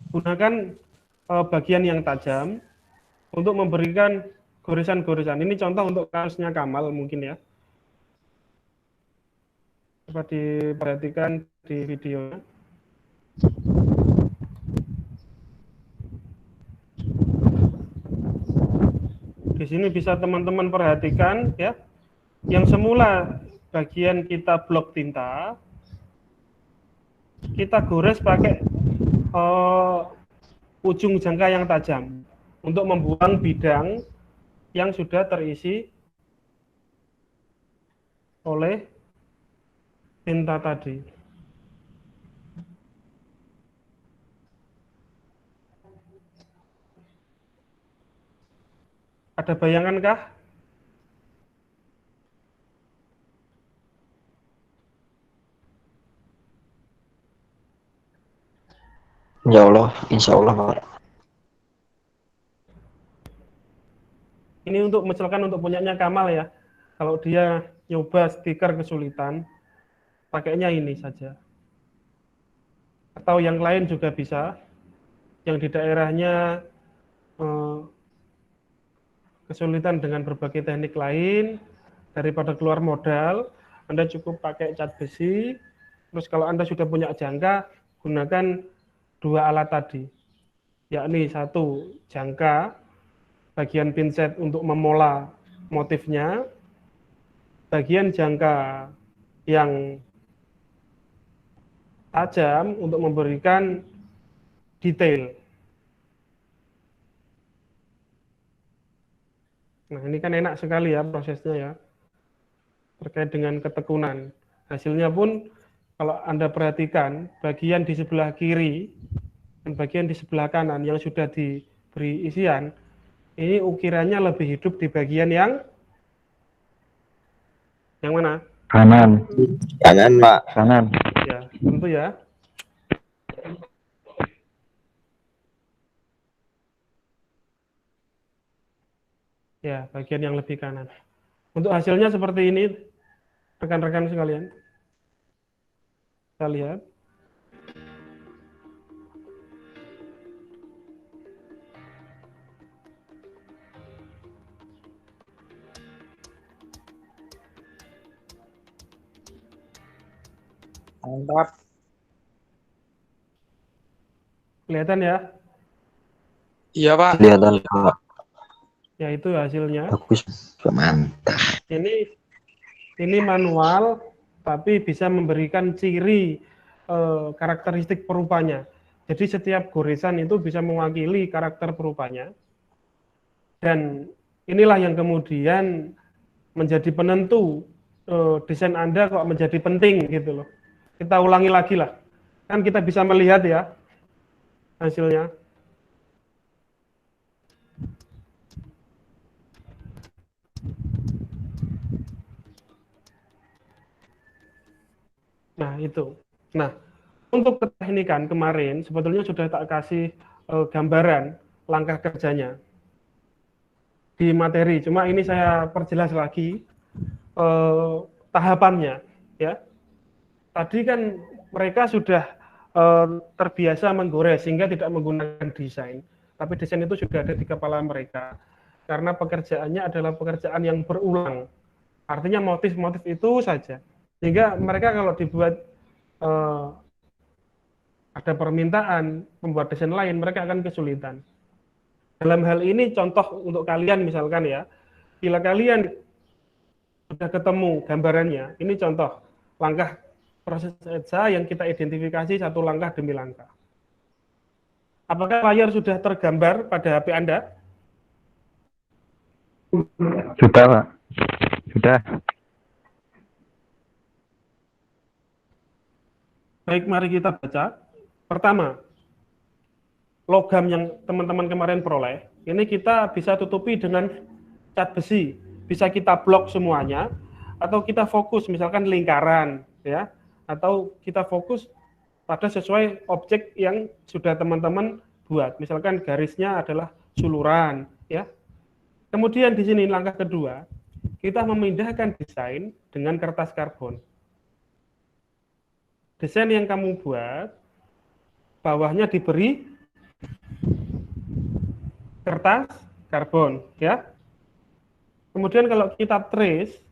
gunakan bagian yang tajam untuk memberikan goresan-goresan. Ini contoh untuk kasusnya Kamal mungkin ya. Coba diperhatikan di videonya. Di sini bisa teman-teman perhatikan ya. Yang semula bagian kita blok tinta, kita gores pakai ujung jangka yang tajam untuk membuang bidang yang sudah terisi oleh tinta tadi. Ada bayangan kah? Ya Allah, insya Allah, Pak. Ini untuk misalkan untuk punyanya Kamal ya. Kalau dia nyoba stiker kesulitan, pakainya ini saja. Atau yang lain juga bisa. Yang di daerahnya kesulitan dengan berbagai teknik lain, daripada keluar modal, Anda cukup pakai cat besi. Terus kalau Anda sudah punya jangka, gunakan 2 alat tadi, yakni 1 jangka, bagian pinset untuk memola motifnya, bagian jangka yang tajam untuk memberikan detail. Nah, ini kan enak sekali ya prosesnya ya, terkait dengan ketekunan. Hasilnya pun kalau Anda perhatikan, bagian di sebelah kiri dan bagian di sebelah kanan yang sudah diberi isian, ini ukirannya lebih hidup di bagian yang mana? Kanan. Kanan, Pak. Kanan. Ya, tentu ya. Ya, bagian yang lebih kanan. Untuk hasilnya seperti ini, rekan-rekan sekalian. Kita lihat. Mantap. Kelihatan ya? Iya, Pak. Kelihatan, Pak. Ya, itu hasilnya. Bagus. Mantap. Ini manual, tapi bisa memberikan ciri karakteristik perupanya. Jadi setiap goresan itu bisa mewakili karakter perupanya. Dan inilah yang kemudian menjadi penentu desain Anda kok menjadi penting gitu loh. Kita ulangi lagi lah. Kan kita bisa melihat ya hasilnya. Nah, itu. Nah, untuk keteknikan kemarin sebetulnya sudah tak kasih gambaran langkah kerjanya di materi. Cuma ini saya perjelas lagi tahapannya ya. Tadi kan mereka sudah terbiasa menggores sehingga tidak menggunakan desain. Tapi desain itu sudah ada di kepala mereka. Karena pekerjaannya adalah pekerjaan yang berulang. Artinya motif-motif itu saja. Sehingga mereka kalau dibuat ada permintaan membuat desain lain, mereka akan kesulitan. Dalam hal ini contoh untuk kalian misalkan ya, bila kalian sudah ketemu gambarannya, ini contoh langkah proses ETSA yang kita identifikasi satu langkah demi langkah. Apakah layar sudah tergambar pada HP Anda? Sudah, Pak. Sudah. Baik, mari kita baca. Pertama, logam yang teman-teman kemarin peroleh, ini kita bisa tutupi dengan cat besi. Bisa kita blok semuanya, atau kita fokus, misalkan lingkaran, ya, atau kita fokus pada sesuai objek yang sudah teman-teman buat. Misalkan garisnya adalah suluran, ya. Kemudian di sini langkah kedua, kita memindahkan desain dengan kertas karbon. Desain yang kamu buat, bawahnya diberi kertas karbon, ya. Kemudian kalau kita trace,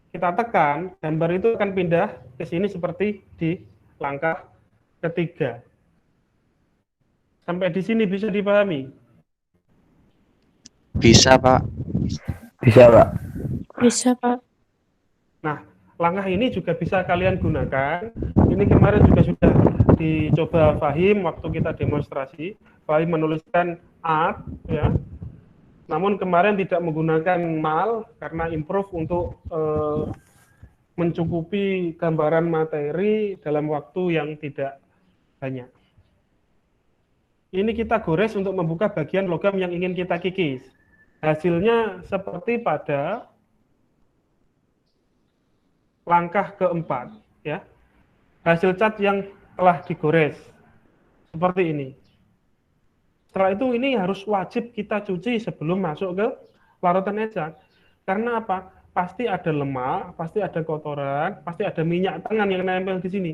kita tekan, gambar itu akan pindah ke sini seperti di langkah ketiga. Sampai di sini bisa dipahami? Bisa, Pak. Bisa, Pak. Bisa, Pak. Nah, langkah ini juga bisa kalian gunakan. Ini kemarin juga sudah dicoba Fahim waktu kita demonstrasi. Fahim menuliskan art, ya. Namun kemarin tidak menggunakan mal karena improve untuk mencukupi gambaran materi dalam waktu yang tidak banyak. Ini kita gores untuk membuka bagian logam yang ingin kita kikis. Hasilnya seperti pada langkah keempat, ya. Hasil cat yang telah digores seperti ini. Setelah itu ini harus wajib kita cuci sebelum masuk ke larutan ETSA. Karena apa? Pasti ada lemak, pasti ada kotoran, pasti ada minyak tangan yang nempel di sini.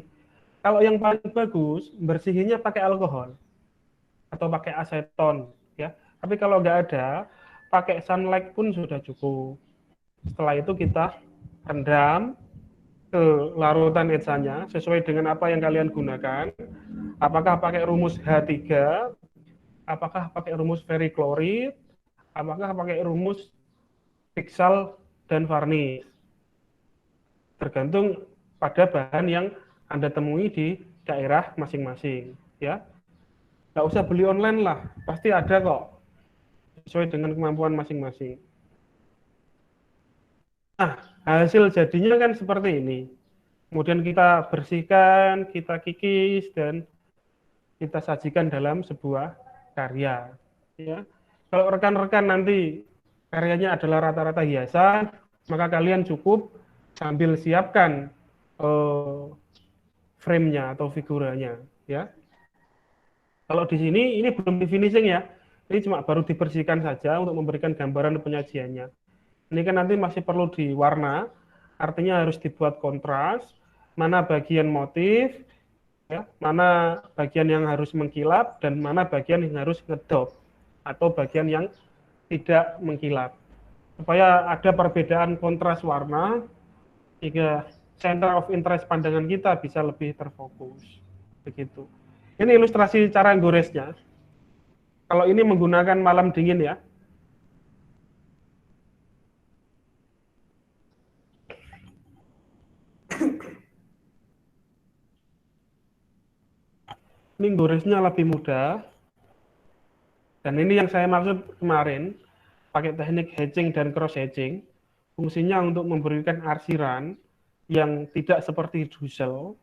Kalau yang paling bagus, bersihinnya pakai alkohol atau pakai aseton, ya. Tapi kalau nggak ada, pakai sunlight pun sudah cukup. Setelah itu kita rendam ke larutan ETSA-nya sesuai dengan apa yang kalian gunakan. Apakah pakai rumus H3, apakah pakai rumus ferrichloride, apakah pakai rumus pixel dan varnish. Tergantung pada bahan yang Anda temui di daerah masing-masing, ya. Nggak usah beli online lah, pasti ada kok sesuai dengan kemampuan masing-masing. Nah, hasil jadinya kan seperti ini. Kemudian kita bersihkan, kita kikis, dan kita sajikan dalam sebuah karya. Ya. Kalau rekan-rekan nanti karyanya adalah rata-rata hiasan, maka kalian cukup sambil siapkan frame-nya atau figuranya. Ya. Kalau di sini, ini belum di finishing ya. Ini cuma baru dibersihkan saja untuk memberikan gambaran penyajiannya. Ini kan nanti masih perlu diwarna, artinya harus dibuat kontras, mana bagian motif, ya, mana bagian yang harus mengkilap, dan mana bagian yang harus ngedop, atau bagian yang tidak mengkilap. Supaya ada perbedaan kontras warna, sehingga center of interest pandangan kita bisa lebih terfokus. Begitu. Ini ilustrasi cara goresnya. Kalau ini menggunakan malam dingin ya. Ini goresnya lebih mudah. Dan ini yang saya maksud kemarin, pakai teknik hatching dan cross hatching fungsinya untuk memberikan arsiran yang tidak seperti dusel,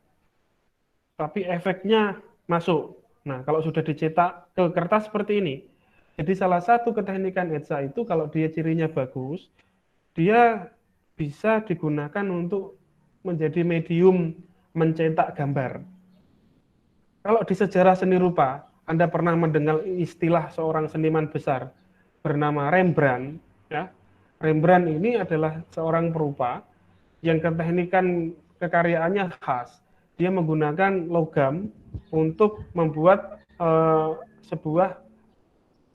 tapi efeknya masuk. Nah, kalau sudah dicetak ke kertas seperti ini, jadi salah satu keteknikan Etsa itu kalau dia cirinya bagus, dia bisa digunakan untuk menjadi medium mencetak gambar. Kalau di sejarah seni rupa, Anda pernah mendengar istilah seorang seniman besar bernama Rembrandt, ya. Rembrandt ini adalah seorang perupa yang keteknikan kekaryaannya khas. Dia menggunakan logam untuk membuat sebuah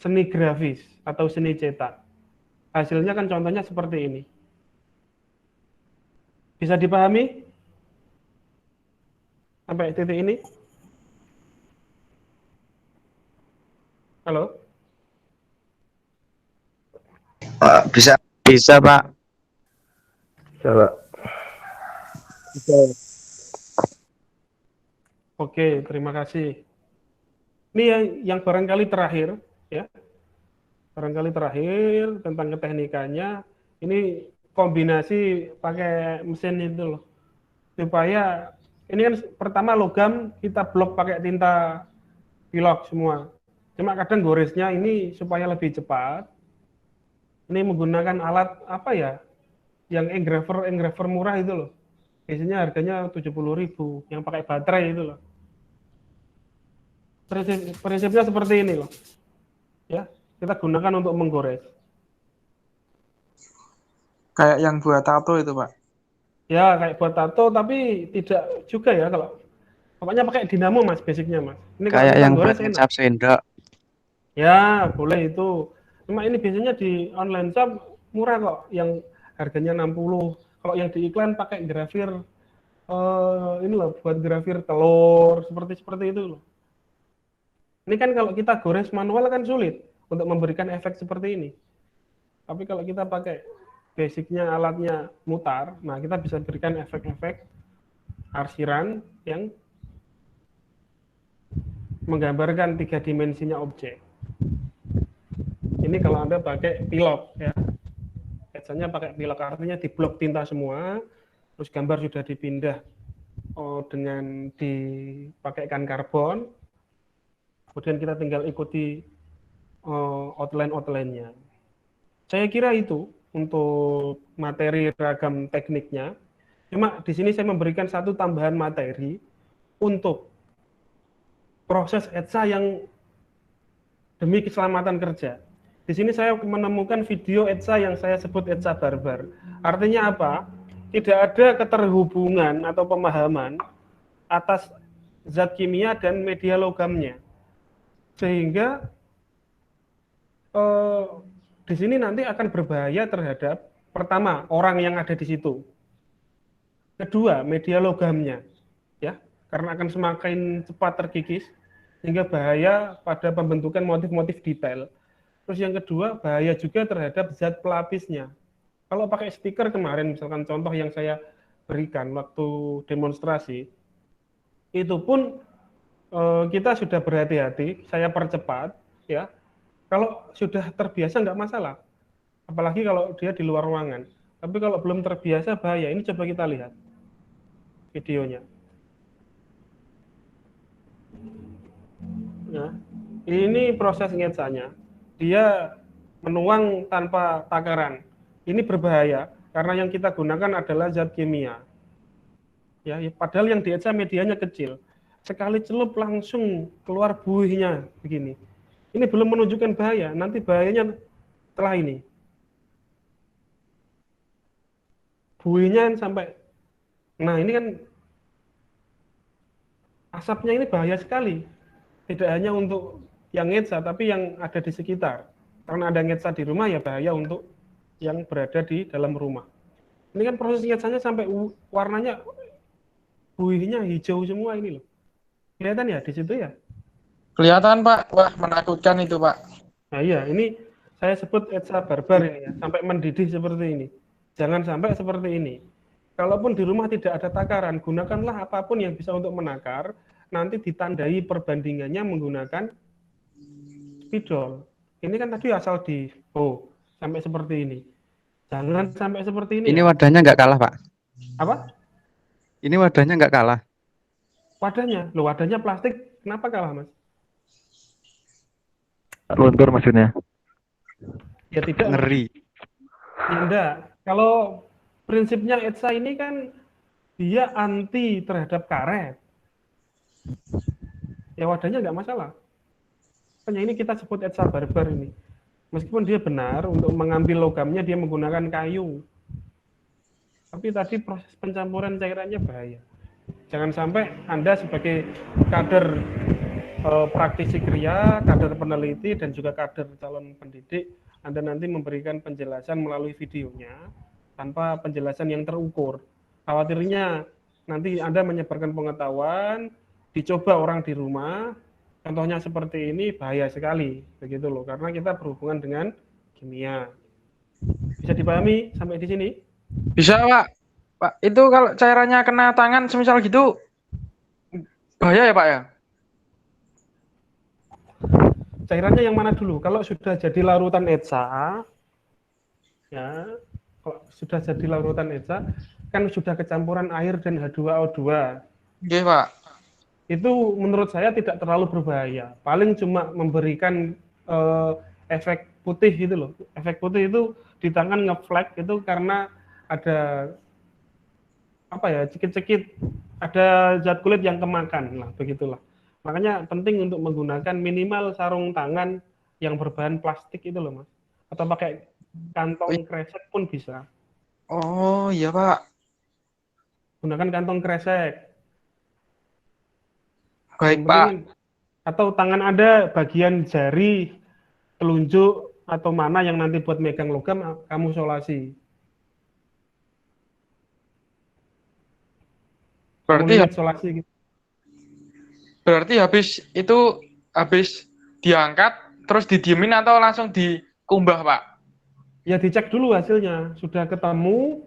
seni grafis atau seni cetak. Hasilnya kan contohnya seperti ini. Bisa dipahami? Sampai titik ini? Halo? Bisa. Bisa, Pak. Coba. Oke, terima kasih. Ini yang barangkali terakhir, ya. Barangkali terakhir tentang keteknikannya. Ini kombinasi pakai mesin itu loh. Supaya ini kan pertama logam kita blok pakai tinta pilok semua. Cuma kadang goresnya ini supaya lebih cepat. Ini menggunakan alat apa ya? Yang engraver murah itu loh. Biasanya harganya 70.000, yang pakai baterai itu loh. Prinsipnya seperti ini loh. Ya, kita gunakan untuk menggores. Kayak yang buat tato itu, Pak. Ya, kayak buat tato, tapi tidak juga ya kalau pokoknya pakai dinamo Mas, basicnya Mas. Ini Kayak yang buat gores enak. ngecap sendok. Ya, boleh itu. Cuma ini biasanya di online shop murah kok, yang harganya 60. Kalau yang di iklan pakai grafir ini loh, buat grafir telur seperti itu loh. Ini kan kalau kita gores manual kan sulit untuk memberikan efek seperti ini. Tapi kalau kita pakai basicnya alatnya mutar, nah kita bisa berikan efek-efek arsiran yang menggambarkan 3 dimensinya objek. Ini kalau Anda pakai pilok ya. Biasanya pakai pilok, artinya diblok tinta semua, terus gambar sudah dipindah dengan dipakaikan karbon, kemudian kita tinggal ikuti outline-nya. Saya kira itu untuk materi ragam tekniknya. Cuma di sini saya memberikan satu tambahan materi untuk proses Etsa yang demi keselamatan kerja. Di sini saya menemukan video Etsa yang saya sebut Etsa barbar. Artinya apa? Tidak ada keterhubungan atau pemahaman atas zat kimia dan media logamnya. Sehingga di sini nanti akan berbahaya terhadap pertama orang yang ada di situ. Kedua, media logamnya. Ya, karena akan semakin cepat terkikis sehingga bahaya pada pembentukan motif-motif detail. Terus yang kedua, bahaya juga terhadap zat pelapisnya. Kalau pakai stiker kemarin, misalkan contoh yang saya berikan waktu demonstrasi, itu pun kita sudah berhati-hati, saya percepat, ya. Kalau sudah terbiasa nggak masalah, apalagi kalau dia di luar ruangan. Tapi kalau belum terbiasa bahaya. Ini coba kita lihat videonya. Nah, ini proses ngetsanya. Dia menuang tanpa takaran. Ini berbahaya karena yang kita gunakan adalah zat kimia. Ya, padahal yang dietsa medianya kecil. Sekali celup langsung keluar buihnya begini. Ini belum menunjukkan bahaya, nanti bahayanya setelah ini. Buihnya sampai, nah ini kan asapnya ini bahaya sekali. Tidak hanya untuk yang ngetsa, tapi yang ada di sekitar. Karena ada ngetsa di rumah, ya bahaya untuk yang berada di dalam rumah. Ini kan proses ngetsanya sampai warnanya, buihnya hijau semua ini loh. Kelihatan ya di situ ya? Kelihatan, Pak. Wah, menakutkan itu, Pak. Nah iya, ini saya sebut Etsa barbar ini ya, sampai mendidih seperti ini. Jangan sampai seperti ini. Kalaupun di rumah tidak ada takaran, gunakanlah apapun yang bisa untuk menakar, nanti ditandai perbandingannya menggunakan spidol. Ini kan tadi asal sampai seperti ini. Jangan sampai seperti ini Ini ya. wadahnya nggak kalah, Pak. Apa? Ini wadahnya nggak kalah. Wadahnya? Loh, wadahnya plastik, kenapa kalah, Mas? Luntur maksudnya. Ya tidak, Mas. Ngeri. Ya enggak. Kalau prinsipnya ETSA ini kan dia anti terhadap karet. Ya wadahnya nggak masalah. Hanya ini kita sebut ETSA barbar ini. Meskipun dia benar untuk mengambil logamnya dia menggunakan kayu. Tapi tadi proses pencampuran cairannya bahaya. Jangan sampai Anda sebagai kader praktisi kria, kader peneliti, dan juga kader calon pendidik, Anda nanti memberikan penjelasan melalui videonya tanpa penjelasan yang terukur. Khawatirnya nanti Anda menyebarkan pengetahuan, dicoba orang di rumah, contohnya seperti ini bahaya sekali, begitu loh, karena kita berhubungan dengan kimia. Bisa dipahami sampai di sini? Bisa, Pak. Pak, itu kalau cairannya kena tangan semisal gitu, bahaya ya, Pak ya? Cairannya yang mana dulu? Kalau sudah jadi larutan ETSA, ya, kalau sudah jadi larutan ETSA, kan sudah kecampuran air dan H2O2. Oke, Pak. Itu menurut saya tidak terlalu berbahaya. Paling cuma memberikan efek putih gitu loh. Efek putih itu di tangan ngeflek itu karena ada apa ya, cekit-cekit, ada zat kulit yang kemakan lah, begitulah. Makanya penting untuk menggunakan minimal sarung tangan yang berbahan plastik itu loh, Mas. Atau pakai kantong kresek pun bisa. Oh, iya, Pak. Gunakan kantong kresek. Baik, Yang Pak. penting, atau tangan Anda bagian jari, telunjuk, atau mana yang nanti buat megang logam, kamu solasi. Berarti solasi gitu. Berarti habis diangkat terus didiemin atau langsung dikumbah, Pak? Ya dicek dulu hasilnya, sudah ketemu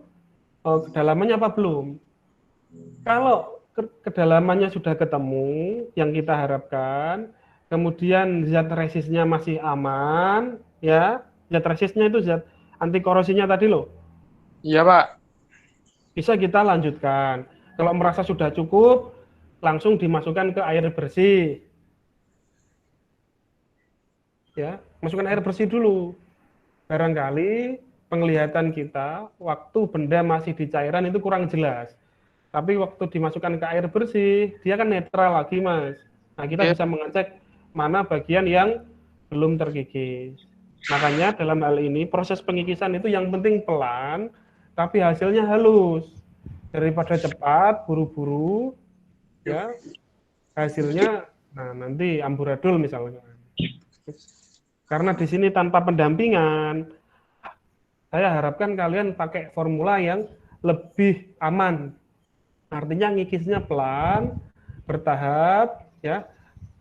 kedalamannya apa belum. Kalau kedalamannya sudah ketemu yang kita harapkan, kemudian zat resisnya masih aman, ya, zat resisnya itu zat anti korosinya tadi loh. Iya, Pak. Bisa kita lanjutkan. Kalau merasa sudah cukup, langsung dimasukkan ke air bersih. Ya, masukkan air bersih dulu. Barangkali penglihatan kita waktu benda masih di cairan itu kurang jelas. Tapi waktu dimasukkan ke air bersih, dia kan netral lagi, Mas. Nah, kita bisa mengecek mana bagian yang belum terkikis. Makanya dalam hal ini proses pengikisan itu yang penting pelan, tapi hasilnya halus. Daripada cepat, buru-buru, ya hasilnya, nah nanti amburadul misalnya. Karena di sini tanpa pendampingan, saya harapkan kalian pakai formula yang lebih aman. Artinya ngikisnya pelan, bertahap, ya,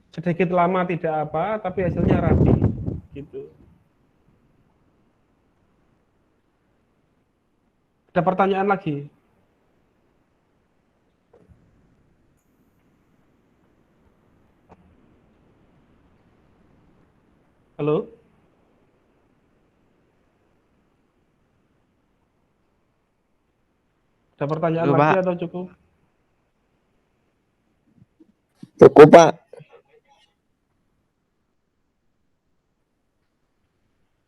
sedikit lama tidak apa, tapi hasilnya rapi, gitu. Ada pertanyaan lagi? Halo? Ada pertanyaan Halo, lagi Pak. atau cukup? Cukup, Pak.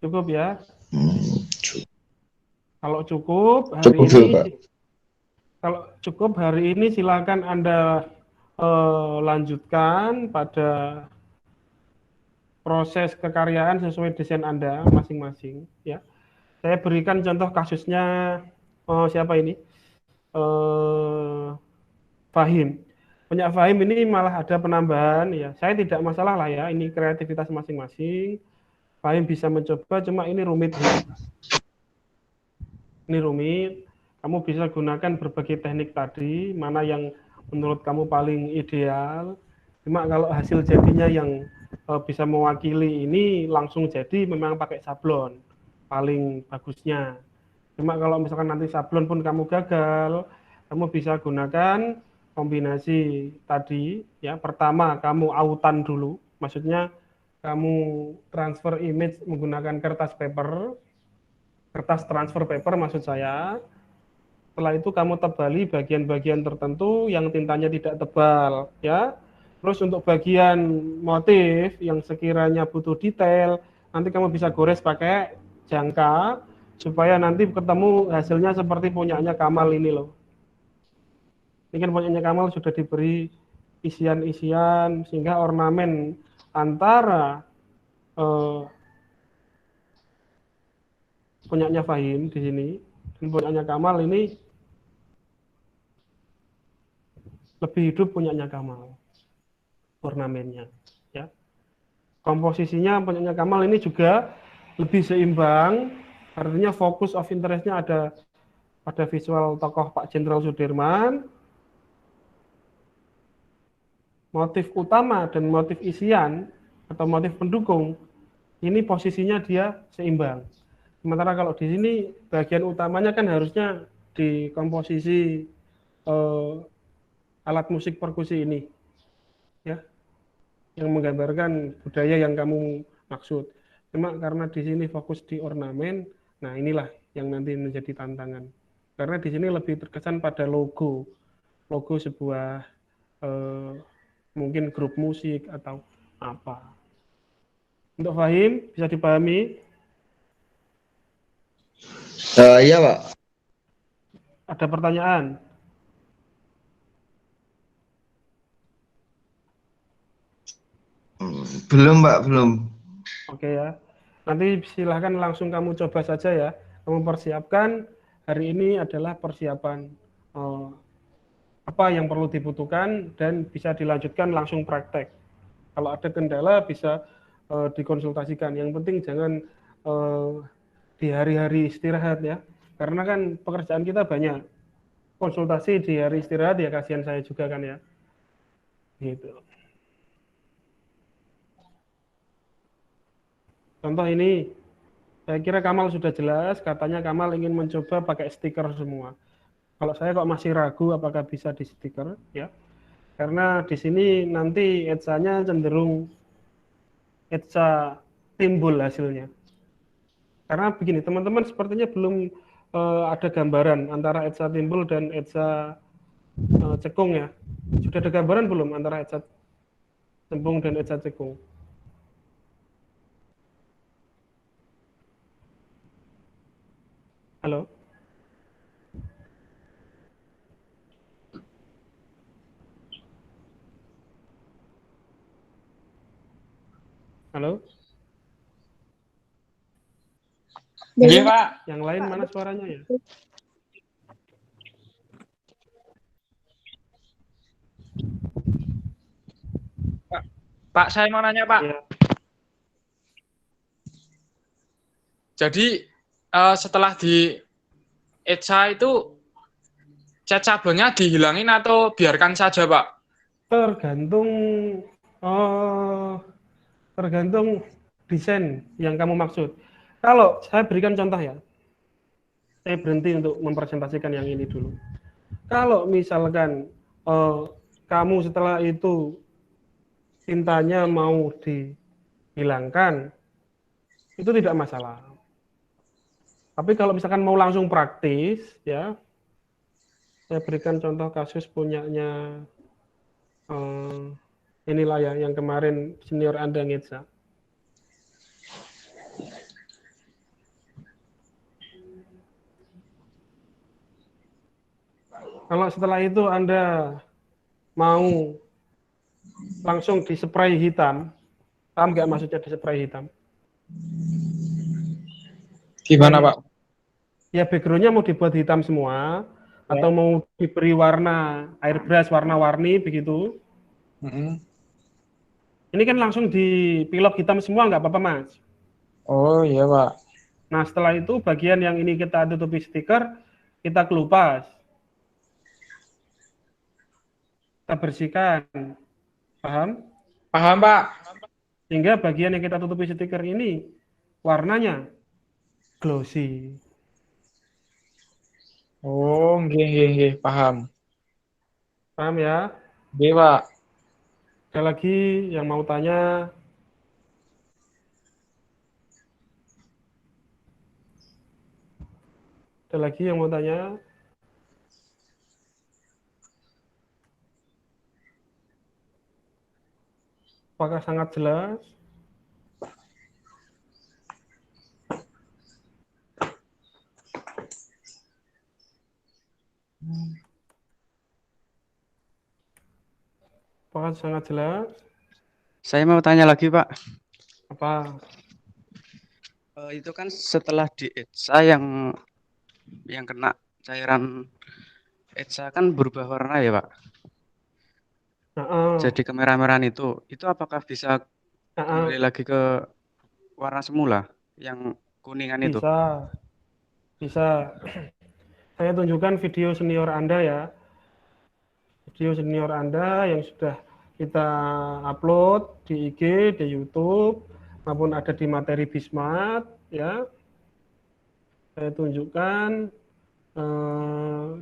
Cukup ya? Hmm, Kalau cukup hari Cukup, ini, Pak. kalau cukup hari ini silakan Anda lanjutkan pada proses kekaryaan sesuai desain Anda masing-masing. Ya, saya berikan contoh kasusnya siapa ini? Fahim. Punya Fahim ini malah ada penambahan ya. Saya tidak masalah lah ya. Ini kreativitas masing-masing. Fahim bisa mencoba, cuma ini rumit. Ini rumit. Kamu bisa gunakan berbagai teknik tadi, mana yang menurut kamu paling ideal. Cuma kalau hasil jadinya yang bisa mewakili ini langsung jadi memang pakai sablon paling bagusnya. Cuma kalau misalkan nanti sablon pun kamu gagal, kamu bisa gunakan kombinasi tadi ya. Pertama kamu autan dulu, maksudnya kamu transfer image menggunakan kertas paper. kertas transfer paper maksud saya. Setelah itu kamu tebali bagian-bagian tertentu yang tintanya tidak tebal, ya. Terus untuk bagian motif yang sekiranya butuh detail, nanti kamu bisa gores pakai jangka supaya nanti ketemu hasilnya seperti punyanya Kamal ini loh. Ini kan punyanya Kamal sudah diberi isian-isian sehingga ornamen antara punyanya Fahim di sini dan punyanya Kamal ini lebih hidup punyanya Kamal ornamennya, ya. Komposisinya punyanya Kamal ini juga lebih seimbang, artinya fokus of interest-nya ada pada visual tokoh Pak Jenderal Sudirman, motif utama dan motif isian atau motif pendukung ini posisinya dia seimbang. Sementara kalau di sini bagian utamanya kan harusnya di komposisi alat musik perkusi ini, ya, yang menggambarkan budaya yang kamu maksud. Cuma karena di sini fokus di ornamen, nah inilah yang nanti menjadi tantangan. Karena di sini lebih terkesan pada logo sebuah mungkin grup musik atau apa. Untuk Fahim bisa dipahami? Iya, Pak. Ada pertanyaan? Belum, Pak, belum. Oke ya. Nanti silahkan langsung kamu coba saja ya. Kamu persiapkan, hari ini adalah persiapan apa yang perlu dibutuhkan dan bisa dilanjutkan langsung praktek. Kalau ada kendala bisa dikonsultasikan. Yang penting jangan di hari-hari istirahat ya. Karena kan pekerjaan kita banyak. Konsultasi di hari istirahat ya kasihan saya juga kan ya. Gitu. Contoh ini, saya kira Kamal sudah jelas, katanya Kamal ingin mencoba pakai stiker semua. Kalau saya kok masih ragu apakah bisa di stiker, ya. Karena di sini nanti etsanya cenderung etsa timbul hasilnya. Karena begini, teman-teman sepertinya belum ada gambaran antara etsa timbul dan etsa cekung ya. Sudah ada gambaran belum antara etsa cembung dan etsa cekung? Halo? Halo? Iya, Pak. Yang lain mana suaranya ya? Pak, saya mau nanya, Pak. Ya. Jadi setelah di Etsa itu cat sablonnya dihilangin atau biarkan saja, Pak? Tergantung tergantung desain yang kamu maksud. Kalau saya berikan contoh ya, saya berhenti untuk mempresentasikan yang ini dulu. Kalau misalkan kamu setelah itu tintanya mau dihilangkan, itu tidak masalah. Tapi kalau misalkan mau langsung praktis, ya, saya berikan contoh kasus punyanya inilah ya yang kemarin senior Anda ngitsa. Kalau setelah itu Anda mau langsung di-spray hitam, paham nggak maksudnya di-spray hitam? Gimana, Pak? Ya background-nya mau dibuat hitam semua, atau mau diberi warna airbrush warna-warni begitu. Ini kan langsung dipilok hitam semua nggak apa-apa Mas. Oh iya, Pak. Nah setelah itu bagian yang ini kita tutupi stiker, kita kelupas, kita bersihkan, paham? Paham, Pak. Sehingga bagian yang kita tutupi stiker ini warnanya glossy. Oh, nggih, paham. Paham ya? Nggih, Pak. Ada lagi yang mau tanya? Ada lagi yang mau tanya? Apakah sangat jelas? Apakah sangat jelas? Saya mau tanya lagi, Pak. Apa? Itu kan setelah di ETSA yang kena cairan ETSA kan berubah warna ya, Pak. Nah, Jadi kemerah-merahan itu apakah bisa kembali lagi ke warna semula yang kuningan itu? bisa, bisa. Saya tunjukkan video senior Anda ya. Video senior Anda yang sudah kita upload di IG, di YouTube, maupun ada di materi Bismat ya. Saya tunjukkan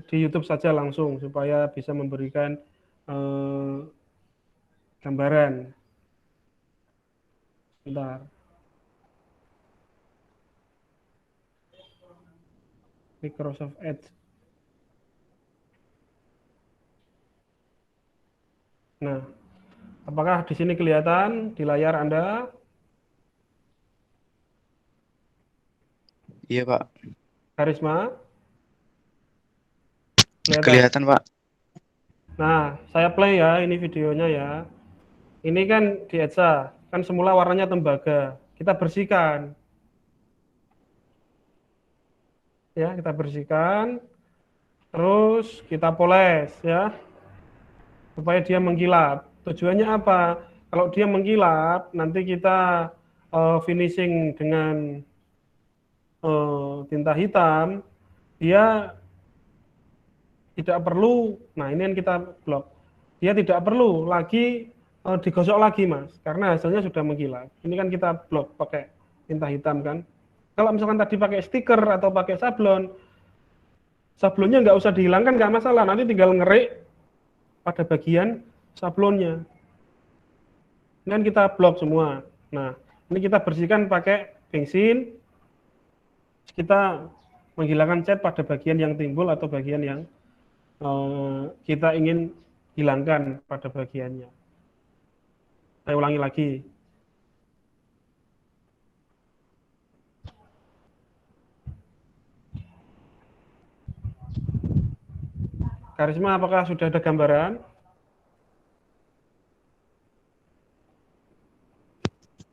di YouTube saja langsung supaya bisa memberikan gambaran. Bentar. Microsoft Edge. Nah, apakah di sini kelihatan di layar Anda? Iya, Pak. Karisma? Kelihatan, Pak. Nah, saya play ya, ini videonya ya. Ini kan di ETSA, kan semula warnanya tembaga. Kita bersihkan. Ya, kita bersihkan. Terus kita poles ya. Supaya dia mengkilap. Tujuannya apa? Kalau dia mengkilap, nanti kita finishing dengan tinta hitam, dia tidak perlu, nah ini yang kita blok, dia tidak perlu lagi digosok lagi Mas, karena hasilnya sudah mengkilap. Ini kan kita blok pakai tinta hitam kan. Kalau misalkan tadi pakai stiker atau pakai sablon, sablonnya nggak usah dihilangkan, nggak masalah, nanti tinggal ngerik pada bagian sablonnya. Ini kan kita blok semua. Nah, ini kita bersihkan pakai bensin, kita menghilangkan cat pada bagian yang timbul atau bagian yang kita ingin hilangkan pada bagiannya. Saya ulangi lagi. Karisma, apakah sudah ada gambaran?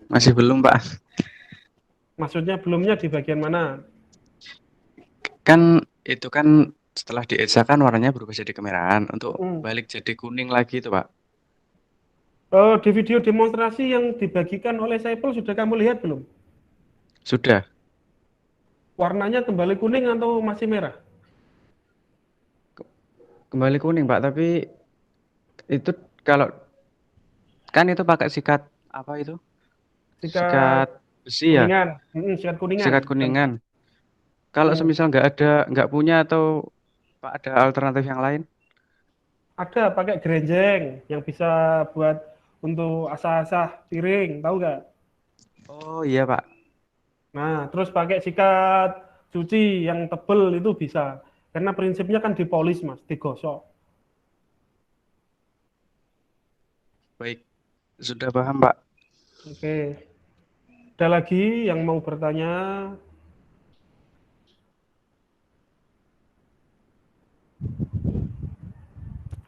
Masih belum, Pak. Maksudnya belumnya di bagian mana? Kan itu kan setelah di ETSA kan warnanya berubah jadi kemerahan. Untuk balik jadi kuning lagi itu, Pak. Di video demonstrasi yang dibagikan oleh Saiful sudah kamu lihat belum? Sudah. Warnanya kembali kuning atau masih merah? Kembali kuning, Pak, tapi itu kalau kan itu pakai sikat apa itu? Sikat besi ya? Kuningan. Sikat kuningan. Sikat kuningan. Kalau semisal nggak punya atau Pak ada alternatif yang lain? Ada, pakai gerenjeng yang bisa buat untuk asah-asah piring, tahu nggak? Oh iya, Pak. Nah, terus pakai sikat cuci yang tebel itu bisa. Karena prinsipnya kan dipolis, Mas, digosok. Baik, sudah paham, Pak. Oke. Ada lagi yang mau bertanya?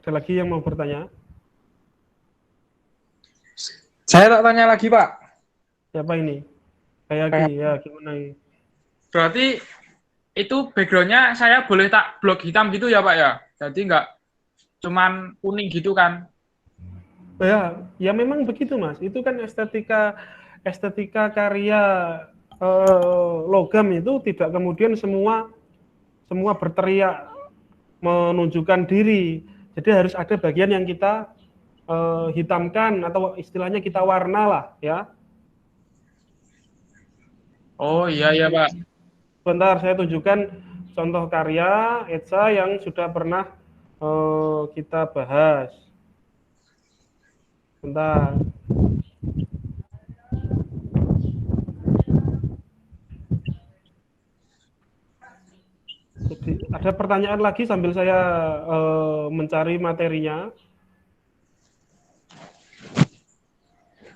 Ada lagi yang mau bertanya? Saya tak tanya lagi, Pak. Siapa ini? Kayak ya, gimana ini? Berarti itu backgroundnya saya boleh tak blok hitam gitu ya, Pak ya? Jadi nggak cuman kuning gitu kan? Ya memang begitu, Mas. Itu kan estetika karya logam itu tidak kemudian semua berteriak menunjukkan diri. Jadi harus ada bagian yang kita hitamkan atau istilahnya kita warna lah ya. Oh iya ya, Pak. Bentar saya tunjukkan contoh karya ETSA yang sudah pernah kita bahas. Bentar. Ada pertanyaan lagi sambil saya mencari materinya.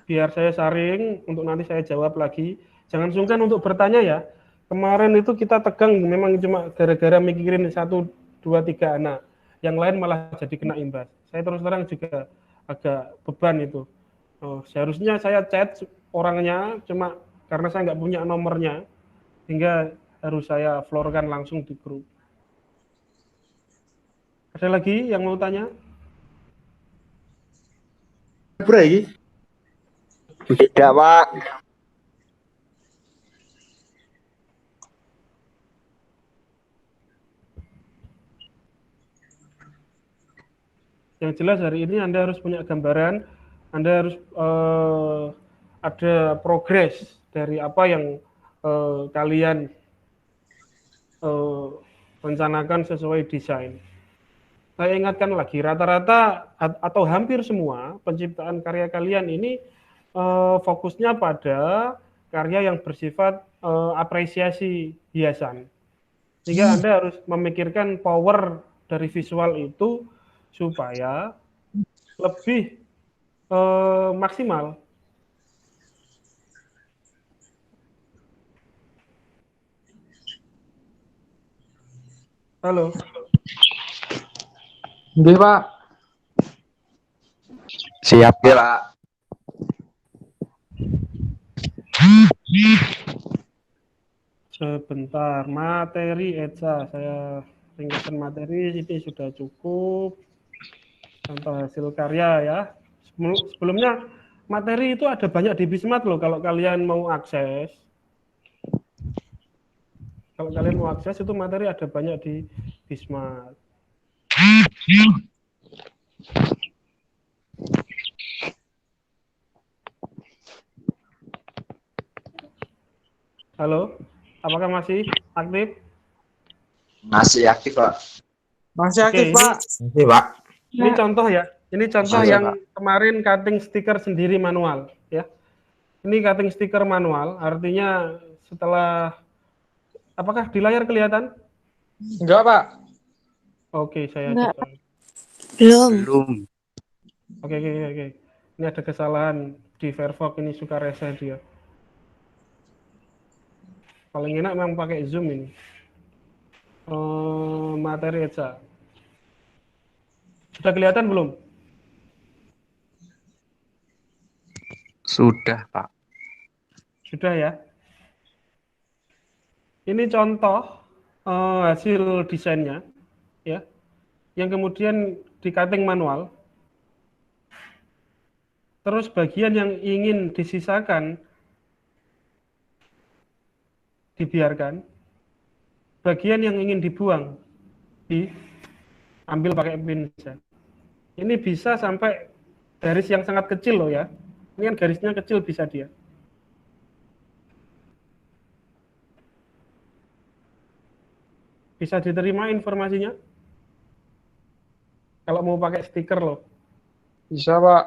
Biar saya saring, untuk nanti saya jawab lagi. Jangan sungkan untuk bertanya ya. Kemarin itu kita tegang memang cuma gara-gara mikirin 1, 2, 3 anak. Yang lain malah jadi kena imbas. Saya terus terang juga agak beban itu. Seharusnya saya chat orangnya, cuma karena saya nggak punya nomornya, hingga harus saya floorkan langsung di grup. Ada lagi yang mau tanya? Tidak, Pak. Yang jelas hari ini Anda harus punya gambaran, Anda harus ada progres dari apa yang kalian rencanakan sesuai desain. Saya ingatkan lagi, rata-rata atau hampir semua penciptaan karya kalian ini fokusnya pada karya yang bersifat apresiasi hiasan. Sehingga Anda harus memikirkan power dari visual itu supaya lebih maksimal. Halo. Nggih, Pak. Siap, Oke, Pak. Sebentar, materi Eca, saya ringkaskan materi ini sudah cukup. Contoh hasil karya ya. Sebelumnya materi itu ada banyak di Bismat loh kalau kalian mau akses. Kalau kalian mau akses itu materi ada banyak di Bismat. Halo, apakah masih aktif? Masih aktif, Pak. Masih Oke, aktif, Pak. Masih, Pak. Ini contoh ya. Ini contoh Masih, yang kemarin cutting stiker sendiri manual ya. Ini cutting stiker manual, artinya setelah apakah di layar kelihatan? Enggak, Pak. Oke, saya Enggak. coba. Belum. Oke. Ini ada kesalahan di Firefox, ini suka rese dia. Paling enak memang pakai Zoom ini. Materi Eca. Sudah kelihatan belum? Sudah, Pak. Sudah ya. Ini contoh hasil desainnya, ya, yang kemudian di cutting manual. Terus bagian yang ingin disisakan dibiarkan, bagian yang ingin dibuang diambil pakai pinset. Ini bisa sampai garis yang sangat kecil loh ya. Ini kan garisnya kecil bisa dia. Bisa diterima informasinya? Kalau mau pakai stiker loh. Bisa, Pak.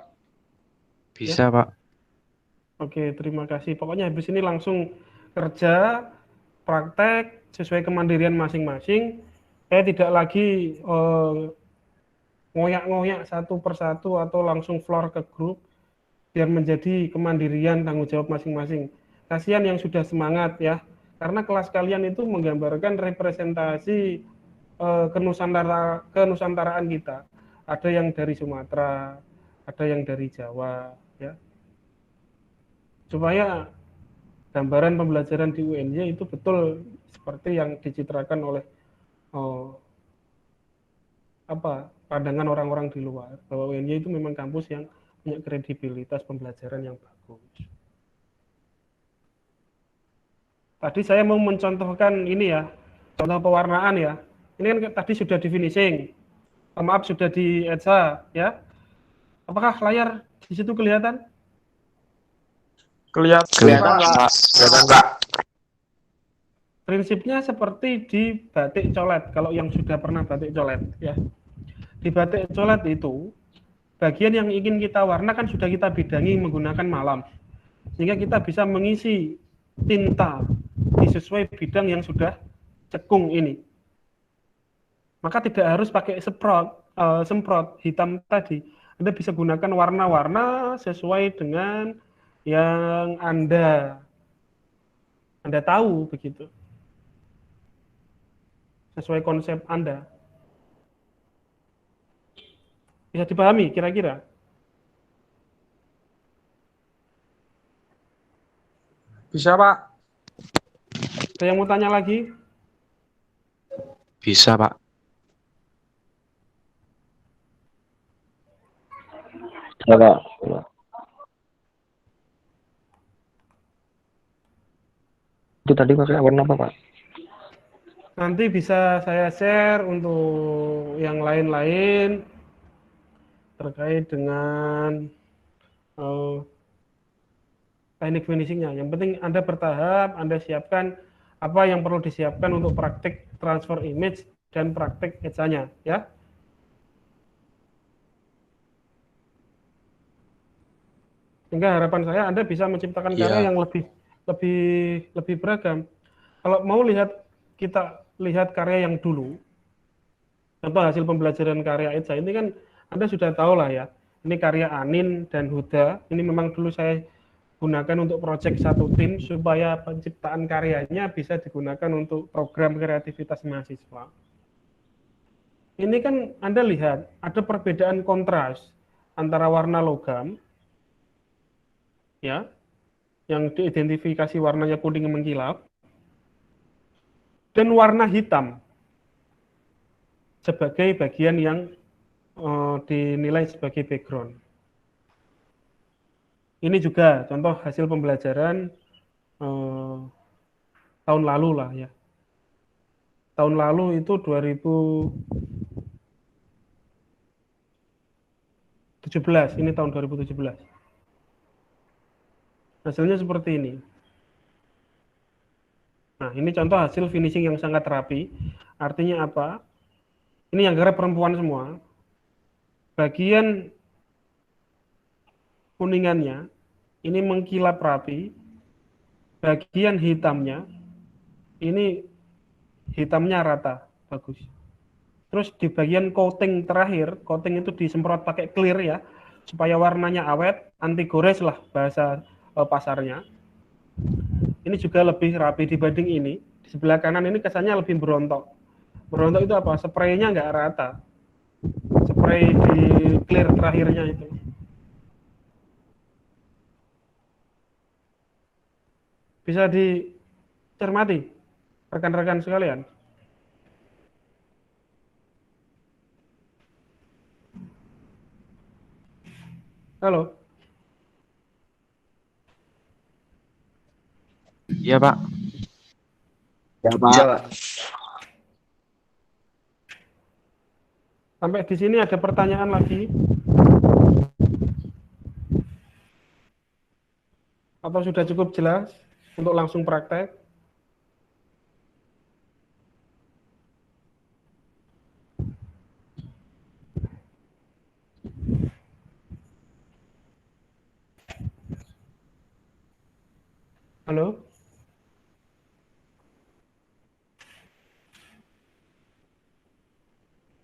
Bisa, Pak. Oke, terima kasih. Pokoknya habis ini langsung kerja, praktek, sesuai kemandirian masing-masing. Saya tidak lagi ngoyak-ngoyak satu persatu atau langsung floor ke grup, biar menjadi kemandirian tanggung jawab masing-masing. Kasihan yang sudah semangat ya, karena kelas kalian itu menggambarkan representasi kenusantaraan kita. Ada yang dari Sumatera, ada yang dari Jawa, ya. Supaya gambaran pembelajaran di UNY itu betul seperti yang dicitrakan oleh pandangan orang-orang di luar, bahwa UNY itu memang kampus yang punya kredibilitas pembelajaran yang bagus. Tadi saya mau mencontohkan ini ya, contoh pewarnaan ya. Ini kan tadi sudah di finishing, maaf sudah di Eca ya. Apakah layar di situ kelihatan? Kelihatan, Pak. Kelihatan, Pak. Prinsipnya seperti di batik colet, kalau yang sudah pernah batik colet ya. Di batik colet itu, bagian yang ingin kita warna kan sudah kita bidangi menggunakan malam. Sehingga kita bisa mengisi tinta di sesuai bidang yang sudah cekung ini. Maka tidak harus pakai semprot hitam tadi. Anda bisa gunakan warna-warna sesuai dengan yang Anda tahu begitu. Sesuai konsep Anda. Bisa dipahami kira-kira? Bisa, Pak. Ada yang mau tanya lagi? Bisa, Pak. Ya, Pak. Itu tadi pakai warna apa, Pak? Nanti bisa saya share untuk yang lain-lain terkait dengan teknik finishingnya. Yang penting Anda bertahap, Anda siapkan apa yang perlu disiapkan untuk praktik transfer image dan praktik etsanya, ya. Sehingga harapan saya Anda bisa menciptakan karya yang lebih beragam. Kalau mau kita lihat karya yang dulu, contoh hasil pembelajaran karya Etsa ini kan Anda sudah tahu lah ya. Ini karya Anin dan Huda. Ini memang dulu saya gunakan untuk proyek satu tim supaya penciptaan karyanya bisa digunakan untuk program kreativitas mahasiswa. Ini kan Anda lihat ada perbedaan kontras antara warna logam, ya, yang diidentifikasi warnanya kuning mengkilap, dan warna hitam sebagai bagian yang dinilai sebagai background. Ini juga contoh hasil pembelajaran tahun lalu lah ya. Tahun lalu itu 2017, ini tahun 2017. Hasilnya seperti ini. Nah, ini contoh hasil finishing yang sangat rapi. Artinya apa? Ini yang garap perempuan semua. Bagian kuningannya ini mengkilap rapi. Bagian hitamnya ini hitamnya rata, bagus. Terus di bagian coating terakhir, coating itu disemprot pakai clear ya, supaya warnanya awet, anti gores lah bahasa pasarnya. Ini juga lebih rapi dibanding ini. Di sebelah kanan ini kesannya lebih berontok. Berontok itu apa? Spraynya nggak rata. Spray di clear terakhirnya itu. Bisa dicermati, rekan-rekan sekalian. Halo. Iya, Pak. Ya, Pak. Bisa, Pak. Sampai di sini ada pertanyaan lagi? Atau sudah cukup jelas untuk langsung praktek? Halo?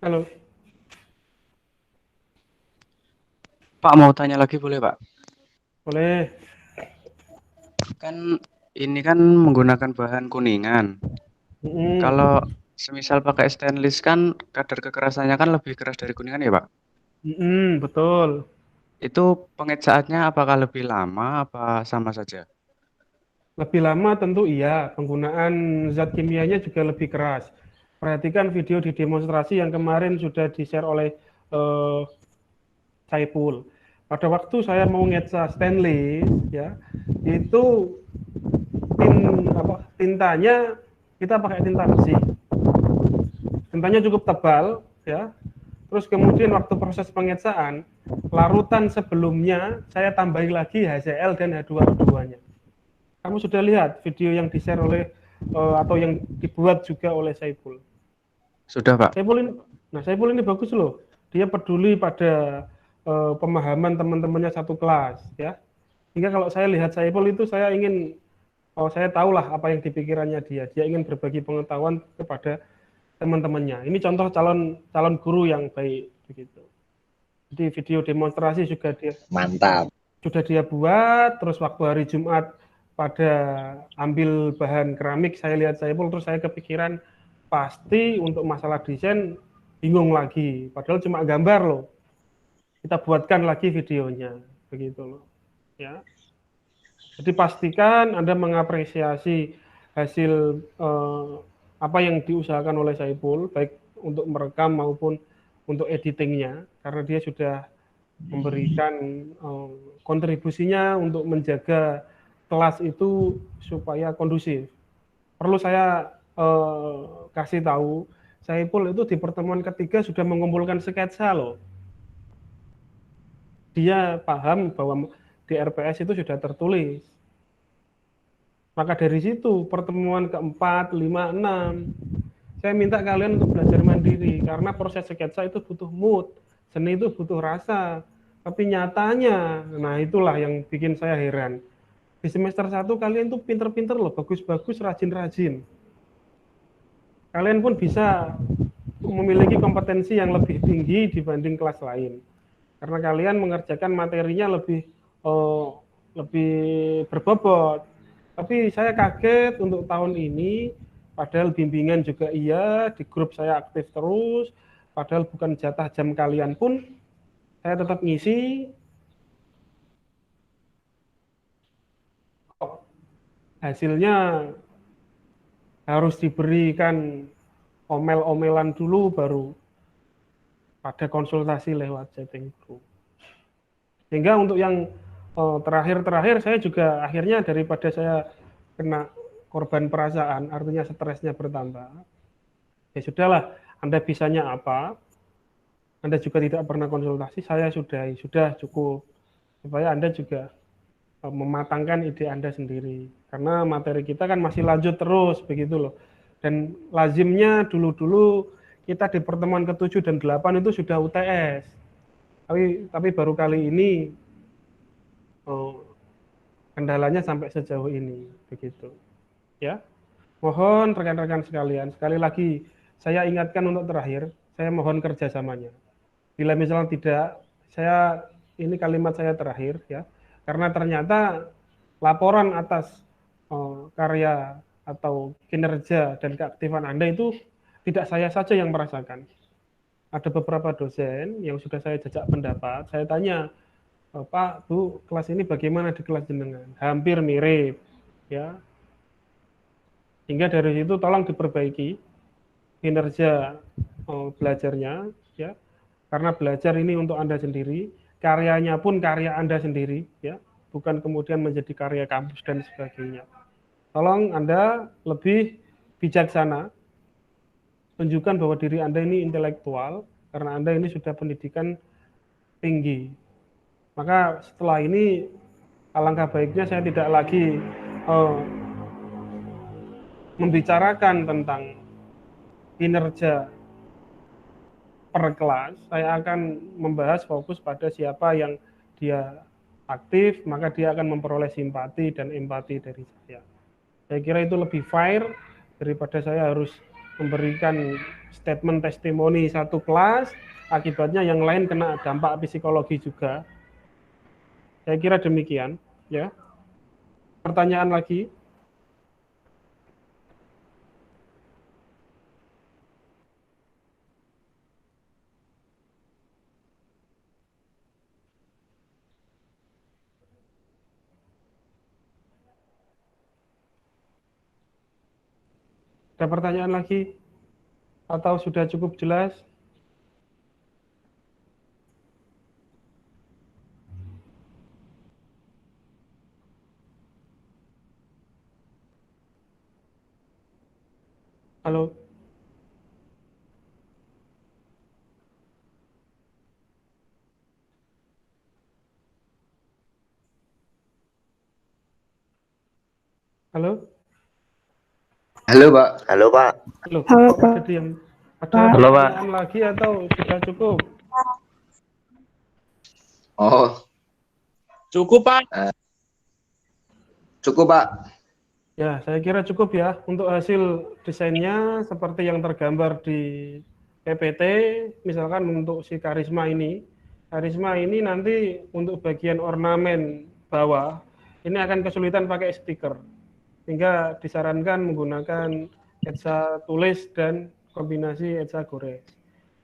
Halo? Pak mau tanya lagi boleh, Pak? Boleh. Kan ini kan menggunakan bahan kuningan. Kalau semisal pakai stainless kan kadar kekerasannya kan lebih keras dari kuningan ya, Pak? Betul. Itu pengecaannya apakah lebih lama apa sama saja? Lebih lama tentu iya, penggunaan zat kimianya juga lebih keras. Perhatikan video di demonstrasi yang kemarin sudah di-share oleh Saiful. Pada waktu saya mau ngeca stainless, ya, itu tintanya kita pakai tinta besi. Tintanya cukup tebal, ya. Terus kemudian waktu proses pengecaan, larutan sebelumnya saya tambahin lagi HCl dan H2O2-nya. Kamu sudah lihat video yang di-share oleh atau yang dibuat juga oleh Saiful? Sudah, Pak. Saiful ini bagus loh. Dia peduli pada pemahaman teman-temannya satu kelas, ya. Hingga kalau saya lihat Saiful itu saya ingin, saya tahulah apa yang di pikirannya dia. Dia ingin berbagi pengetahuan kepada teman-temannya. Ini contoh calon guru yang baik begitu. Jadi video demonstrasi juga Mantap. sudah dia buat, terus waktu hari Jumat pada ambil bahan keramik, saya lihat Saiful, terus saya kepikiran pasti untuk masalah desain bingung lagi, padahal cuma gambar loh. Kita buatkan lagi videonya, begitu loh. Ya. Jadi pastikan Anda mengapresiasi hasil apa yang diusahakan oleh Saiful, baik untuk merekam maupun untuk editingnya, karena dia sudah memberikan kontribusinya untuk menjaga kelas itu supaya kondusif. Perlu saya kasih tahu, Saiful itu di pertemuan ketiga sudah mengumpulkan sketsa loh. Dia paham bahwa di RPS itu sudah tertulis. Maka dari situ pertemuan keempat, 5, 6, saya minta kalian untuk belajar mandiri karena proses sketsa itu butuh mood, seni itu butuh rasa. Tapi nyatanya, nah itulah yang bikin saya heran. Di semester 1 kalian tuh pinter-pinter loh, bagus-bagus, rajin-rajin. Kalian pun bisa memiliki kompetensi yang lebih tinggi dibanding kelas lain. Karena kalian mengerjakan materinya lebih berbobot. Tapi saya kaget untuk tahun ini, padahal bimbingan juga iya, di grup saya aktif terus, padahal bukan jatah jam kalian pun, saya tetap ngisi. Hasilnya harus diberikan omel-omelan dulu, baru pada konsultasi lewat chatting group. Sehingga untuk yang terakhir saya juga akhirnya daripada saya kena korban perasaan, artinya stresnya bertambah. Ya sudahlah, Anda bisanya apa? Anda juga tidak pernah konsultasi, saya sudah cukup, supaya Anda juga mematangkan ide Anda sendiri. Karena materi kita kan masih lanjut terus, begitu loh. Dan lazimnya dulu-dulu kita di pertemuan ke-7 dan 8 itu sudah UTS. Tapi baru kali ini kendalanya sampai sejauh ini, begitu. Ya. Mohon rekan-rekan sekalian, sekali lagi saya ingatkan untuk terakhir, saya mohon kerjasamanya. Bila misalnya tidak, ini kalimat saya terakhir ya, karena ternyata laporan atas karya atau kinerja dan keaktifan Anda itu tidak saya saja yang merasakan. Ada beberapa dosen yang sudah saya jajak pendapat, saya tanya, Pak, Bu, kelas ini bagaimana di kelas jenengan? Hampir mirip, ya. Hingga dari situ tolong diperbaiki kinerja belajarnya, ya. Karena belajar ini untuk Anda sendiri, karyanya pun karya Anda sendiri, ya. Bukan kemudian menjadi karya kampus dan sebagainya. Tolong Anda lebih bijaksana, tunjukkan bahwa diri Anda ini intelektual, karena Anda ini sudah pendidikan tinggi. Maka setelah ini, alangkah baiknya saya tidak lagi membicarakan tentang kinerja per kelas, saya akan membahas fokus pada siapa yang dia aktif, maka dia akan memperoleh simpati dan empati dari saya. Saya kira itu lebih fair daripada saya harus memberikan statement testimoni satu kelas, akibatnya yang lain kena dampak psikologi juga. Saya kira demikian, ya. Pertanyaan lagi? Ada pertanyaan lagi? Atau sudah cukup jelas? Halo? Halo? Halo, Pak. Halo Pak. Loh, Halo, kok Pak. ada yang ada Halo, Pak. pertanyaan lagi atau sudah cukup? Oh, Cukup, Pak. cukup, Pak. Ya, saya kira cukup ya untuk hasil desainnya seperti yang tergambar di PPT, misalkan untuk si Karisma ini. Karisma ini nanti untuk bagian ornamen bawah, ini akan kesulitan pakai stiker. Sehingga disarankan menggunakan etsa tulis dan kombinasi etsa gores.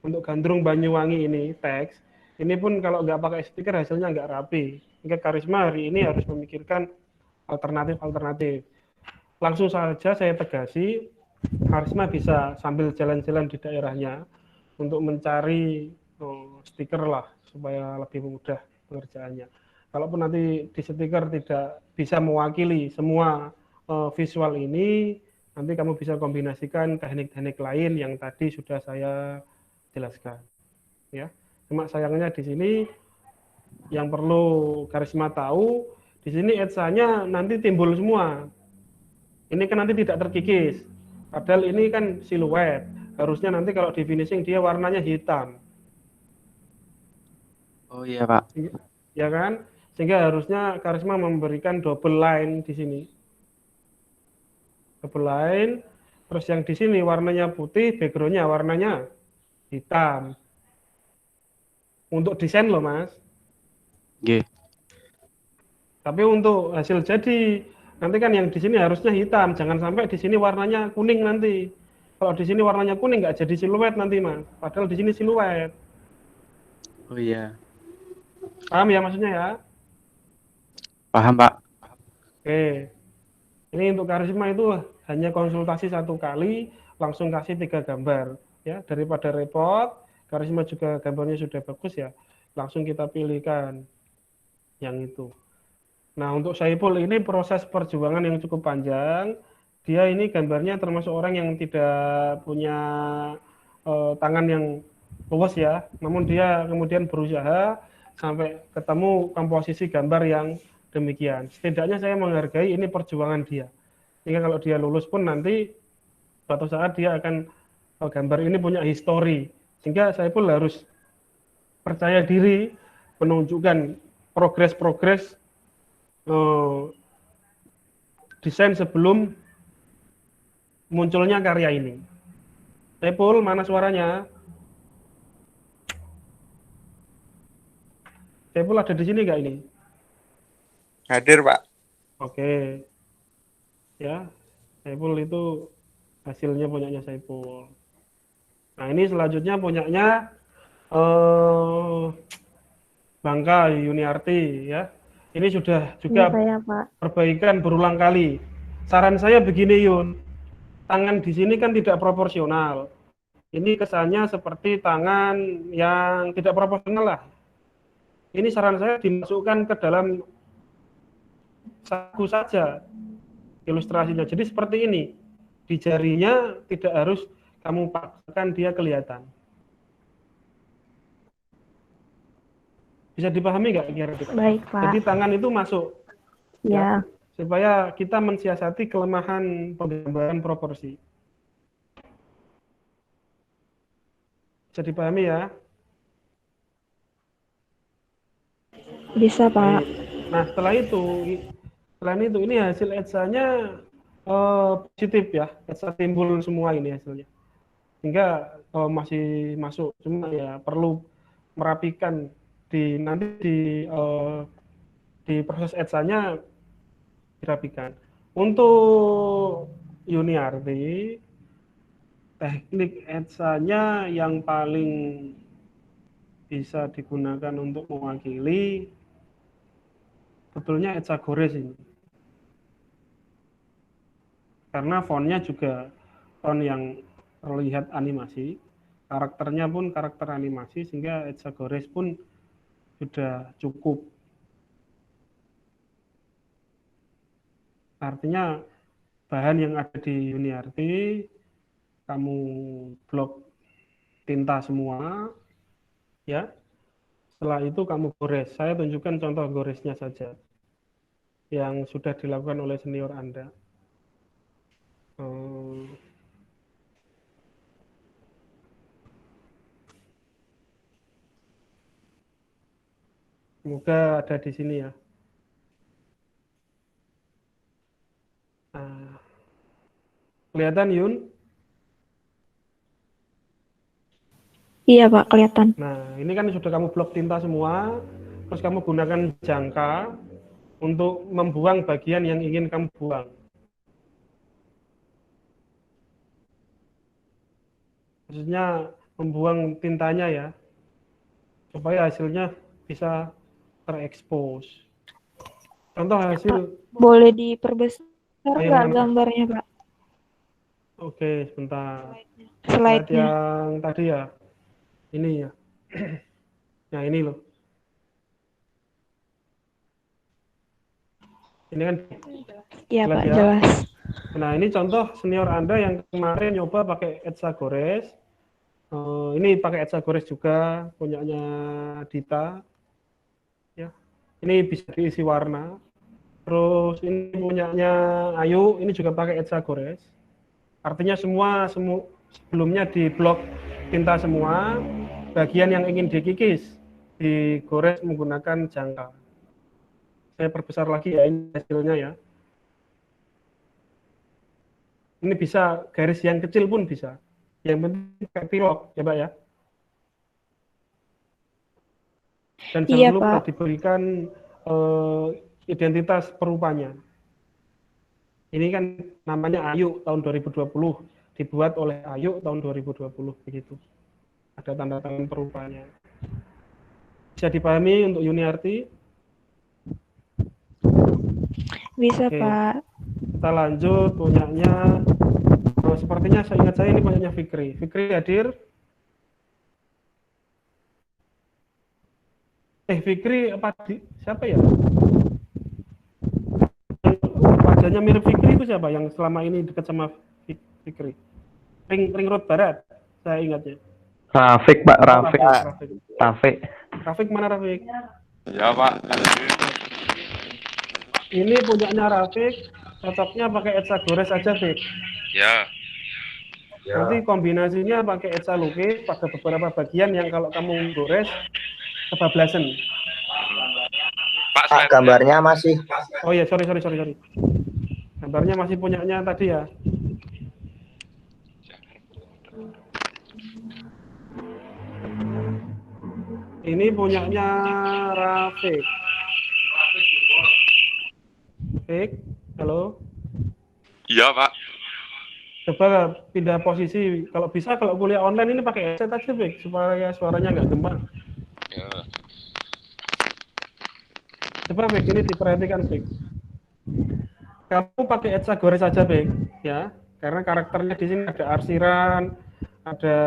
Untuk gandrung Banyuwangi ini, teks, ini pun kalau nggak pakai stiker hasilnya nggak rapi. Sehingga Karisma hari ini harus memikirkan alternatif-alternatif. Langsung saja saya tegasi, Karisma bisa sambil jalan-jalan di daerahnya untuk mencari stiker lah supaya lebih mudah pengerjaannya. Kalaupun nanti di stiker tidak bisa mewakili semua visual ini, nanti kamu bisa kombinasikan teknik-teknik lain yang tadi sudah saya jelaskan. Ya, cuma sayangnya di sini yang perlu Karisma tahu, di sini etsanya nanti timbul semua. Ini kan nanti tidak terkikis. Padahal ini kan siluet. Harusnya nanti kalau di finishing dia warnanya hitam. Oh iya, Pak. Ya kan? Sehingga harusnya Karisma memberikan double line di sini. Double line. Terus yang di sini warnanya putih, backgroundnya warnanya hitam. Untuk desain loh, Mas. Nggih. Tapi untuk hasil jadi nanti kan yang di sini harusnya hitam, jangan sampai di sini warnanya kuning nanti. Kalau di sini warnanya kuning nggak jadi siluet nanti, Mas. Padahal di sini siluet. Oh iya. Paham ya maksudnya ya? Paham, Pak. Oke. Ini untuk Karisma itu hanya konsultasi 1 kali, langsung kasih 3 gambar. Ya, daripada repot, Karisma juga gambarnya sudah bagus ya, langsung kita pilihkan yang itu. Nah, untuk Saiful ini proses perjuangan yang cukup panjang. Dia ini gambarnya termasuk orang yang tidak punya tangan yang luas ya. Namun dia kemudian berusaha sampai ketemu komposisi gambar yang demikian. Setidaknya saya menghargai ini perjuangan dia. Sehingga kalau dia lulus pun nanti suatu saat dia akan gambar ini punya histori. Sehingga Saiful harus percaya diri menunjukkan progres-progres desain sebelum munculnya karya ini. Saiful, mana suaranya? Saiful ada di sini nggak ini? Hadir, Pak. Oke. Ya, Saiful itu hasilnya punyanya Saiful. Nah, ini selanjutnya punyanya Bangka Yuniarti ya. Ini sudah juga saya, Pak. perbaikan berulang kali. Saran saya begini Yun, tangan di sini kan tidak proporsional. Ini kesannya seperti tangan yang tidak proporsional lah. Ini saran saya dimasukkan ke dalam saku saja ilustrasinya. Jadi seperti ini, di jarinya tidak harus kamu paksakan dia kelihatan. Bisa dipahami nggak kira-kira? Baik, Pak. Jadi tangan itu masuk. Ya. Supaya kita mensiasati kelemahan penggambaran proporsi. Bisa dipahami ya? Bisa, Pak. Nah, selain itu ini hasil etsanya positif ya, etsa timbul semua ini hasilnya. Sehingga masih masuk, cuma ya perlu merapikan nanti di proses etsanya dirapikan. Untuk Yuniarti, teknik etsanya yang paling bisa digunakan untuk mewakili sebetulnya etsa gores ini. Karena fontnya juga font yang terlihat animasi, karakternya pun karakter animasi, sehingga etsa gores pun sudah cukup. Artinya bahan yang ada di Yuniarti, kamu blok tinta semua, ya. Setelah itu kamu gores. Saya tunjukkan contoh goresnya saja yang sudah dilakukan oleh senior Anda. Semoga ada di sini ya. Kelihatan Yun? Iya, Pak, kelihatan. Nah, ini kan sudah kamu blok tinta semua, terus kamu gunakan jangka untuk membuang bagian yang ingin kamu buang. Maksudnya membuang tintanya ya, supaya hasilnya bisa terekspos. Contoh hasil. Boleh diperbesar Ayo, nggak mana? gambarnya, Pak? Oke, sebentar. Slide-nya. Slide yang tadi ya. Ini ya. Nah, ini loh. Ini kan Iya, jelas Pak, ya. jelas. Nah, ini contoh senior Anda yang kemarin nyoba pakai Etsa Gores. Ini pakai Etsa Gores juga, punyanya Dita. Ya. Ini bisa diisi warna. Terus ini punyanya Ayu, ini juga pakai Etsa Gores. Artinya semua sebelumnya di blok tinta semua, bagian yang ingin dikikis digores menggunakan jangka. Saya perbesar lagi ya, ini hasilnya ya. Ini bisa garis yang kecil pun bisa. Yang penting pakai pilok ya Pak ya. Dan jangan Iya, lupa Pak. diberikan identitas perupanya. Ini kan namanya Ayu tahun 2020, dibuat oleh Ayu tahun 2020 begitu. Ada tanda tangan perupanya. Bisa dipahami untuk Yuniarti? Bisa, Oke. Pak. Kita lanjut punyanya. Sepertinya saya ingat saya ini punyanya Fikri. Fikri hadir? Fikri apa siapa ya? Wajahnya mirip Fikri itu siapa yang selama ini dekat sama Fikri? Ring Road Barat, saya ingatnya. Rafiq, Pak, Rafiq. Rafiq. Rafiq mana Rafiq? Ya, Pak. Ini punyanya Rafiq, cocoknya pakai Etsa Gores aja, Fik. Ya. Nanti kombinasinya pakai Etsa Lukis pada beberapa bagian yang kalau kamu gores kebablasan. Pak, gambarnya masih. Oh iya, sorry. Gambarnya masih punyanya tadi ya. Ini punyanya Rafiq. Fik, halo. Iya, Pak. Coba pindah posisi. Kalau bisa, kalau kuliah online ini pakai headset aja, Fik, supaya suaranya nggak gembang. Ya. Coba, Fik, ini diperhatikan, Fik. Kamu pakai Etsa Gores saja, Fik, ya. Karena karakternya di sini ada arsiran, ada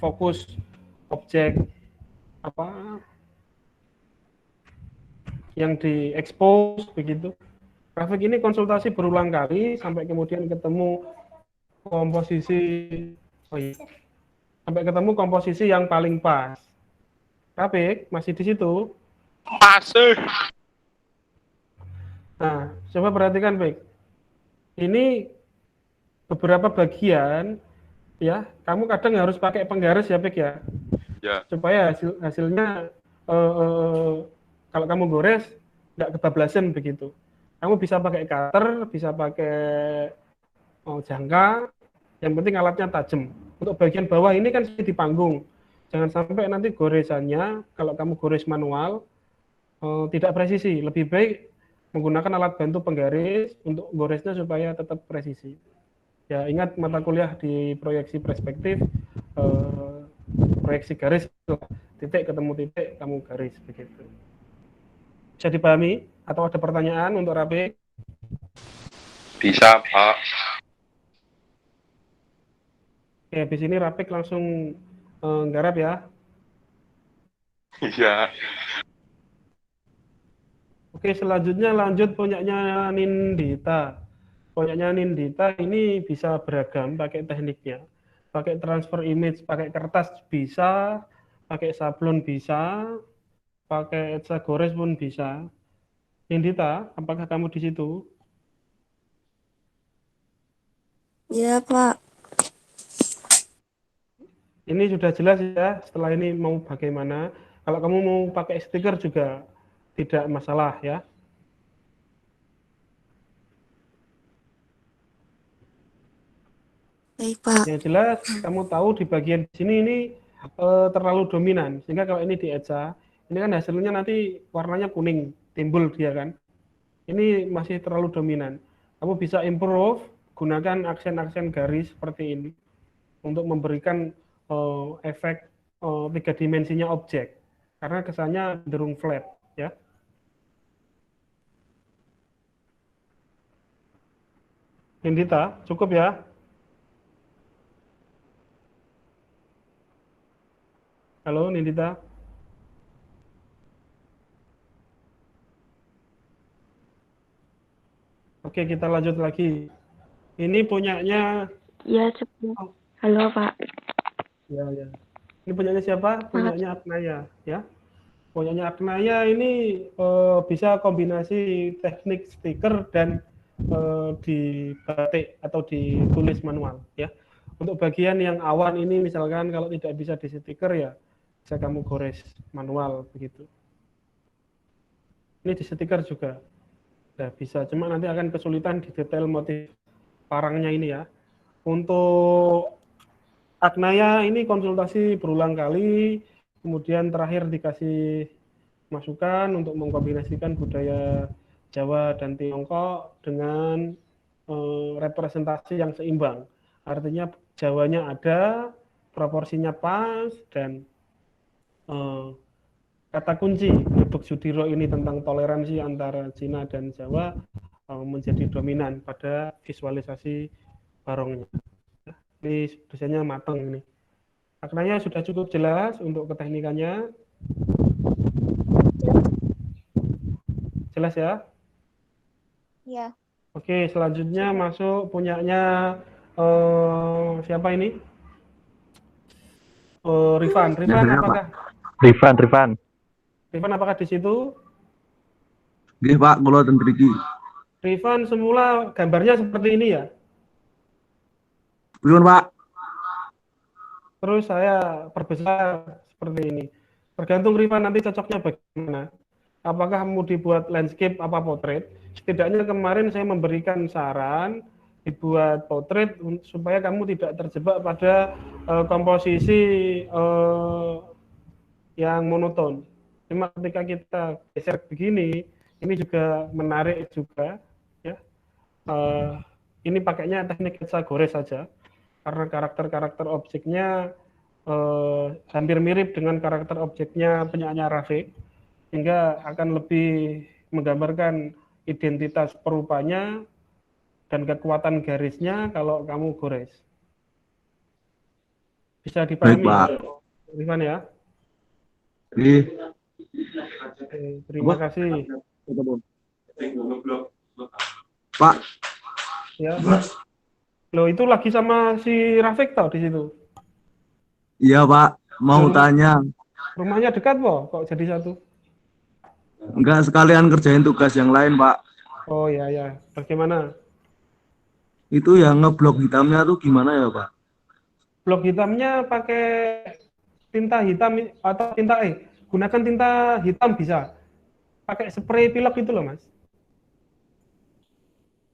fokus objek apa yang diekspos begitu. Grafik ini konsultasi berulang kali sampai kemudian ketemu komposisi yang paling pas. Grafik masih di situ. Masih. Nah, coba perhatikan baik. Ini beberapa bagian ya, kamu kadang harus pakai penggaris ya, Pik ya. Ya. Supaya hasilnya kalau kamu gores nggak kebablasan begitu. Kamu bisa pakai cutter, bisa pakai jangka, yang penting alatnya tajam. Untuk bagian bawah ini kan di panggung. Jangan sampai nanti goresannya, kalau kamu gores manual, tidak presisi. Lebih baik menggunakan alat bantu penggaris untuk goresnya supaya tetap presisi. Ya, ingat mata kuliah di proyeksi perspektif, proyeksi garis, titik ketemu titik, kamu garis begitu. Bisa dipahami? Atau ada pertanyaan untuk Rafiq? Bisa, Pak. Oke, habis ini Rafiq langsung nggarap ya. Iya. Oke, selanjutnya lanjut punyanya Nindita. Punyanya Nindita ini bisa beragam pakai tekniknya. Pakai transfer image, pakai kertas bisa, pakai sablon bisa, pakai Etsa Gores pun bisa. Nindita, apakah kamu di situ? Iya, Pak. Ini sudah jelas ya, setelah ini mau bagaimana. Kalau kamu mau pakai stiker juga tidak masalah ya. Baik, Pak. Yang jelas kamu tahu di bagian sini ini terlalu dominan, sehingga kalau ini dietsa, ini kan hasilnya nanti warnanya kuning, timbul dia kan. Ini masih terlalu dominan. Kamu bisa improve, gunakan aksen-aksen garis seperti ini untuk memberikan efek 3 dimensinya objek, karena kesannya cenderung flat, ya. Nindita, cukup ya? Halo, Nindita. Oke, kita lanjut lagi. Ini punyanya... Ya, cepat. Halo, Pak. Ya. Ini punyanya siapa? Punyanya Agnaya, ya. Punyanya Agnaya ini bisa kombinasi teknik stiker dan dibatik atau ditulis manual, ya. Untuk bagian yang awan ini misalkan kalau tidak bisa di stiker ya bisa kamu gores manual begitu. Ini di stiker juga. Nah, bisa, cuma nanti akan kesulitan di detail motif parangnya ini ya. Untuk Agnaya ini konsultasi berulang kali, kemudian terakhir dikasih masukan untuk mengkombinasikan budaya Jawa dan Tiongkok dengan representasi yang seimbang. Artinya Jawanya ada, proporsinya pas, dan kata kunci untuk Sudiro ini tentang toleransi antara Cina dan Jawa menjadi dominan pada visualisasi barongnya. Ini desainnya matang ini. Maknanya sudah cukup jelas untuk keteknikannya. Jelas ya? Iya. Oke, selanjutnya masuk punyanya siapa ini? Rifan apakah? Rifan apakah di situ? Nggih, Pak, kula ten mriki. Rifan semula gambarnya seperti ini ya? Pripun, Pak? Terus saya perbesar seperti ini. Tergantung Rifan nanti cocoknya bagaimana. Apakah mau dibuat landscape apa potret? Setidaknya kemarin saya memberikan saran dibuat potret supaya kamu tidak terjebak pada komposisi yang monoton. Cuma ketika kita geser begini, ini juga menarik juga, ya. Ini pakainya teknik sketsa gores saja, karena karakter-karakter objeknya hampir mirip dengan karakter objeknya penyaanya Rafiq, sehingga akan lebih menggambarkan identitas perupanya dan kekuatan garisnya kalau kamu gores. Bisa dipahami, Rifan ya? Nggih. Terima kasih. Pak. Ya. Loh, itu lagi sama si Rafiq tau di situ? Iya, Pak. Mau tanya. Rumahnya dekat kok jadi satu? Enggak, sekalian kerjain tugas yang lain, Pak. Oh ya. Bagaimana? Itu yang ngeblok hitamnya tuh gimana ya, Pak? Blok hitamnya pakai tinta hitam atau tinta gunakan tinta hitam bisa. Pakai spray pilok itu loh, Mas.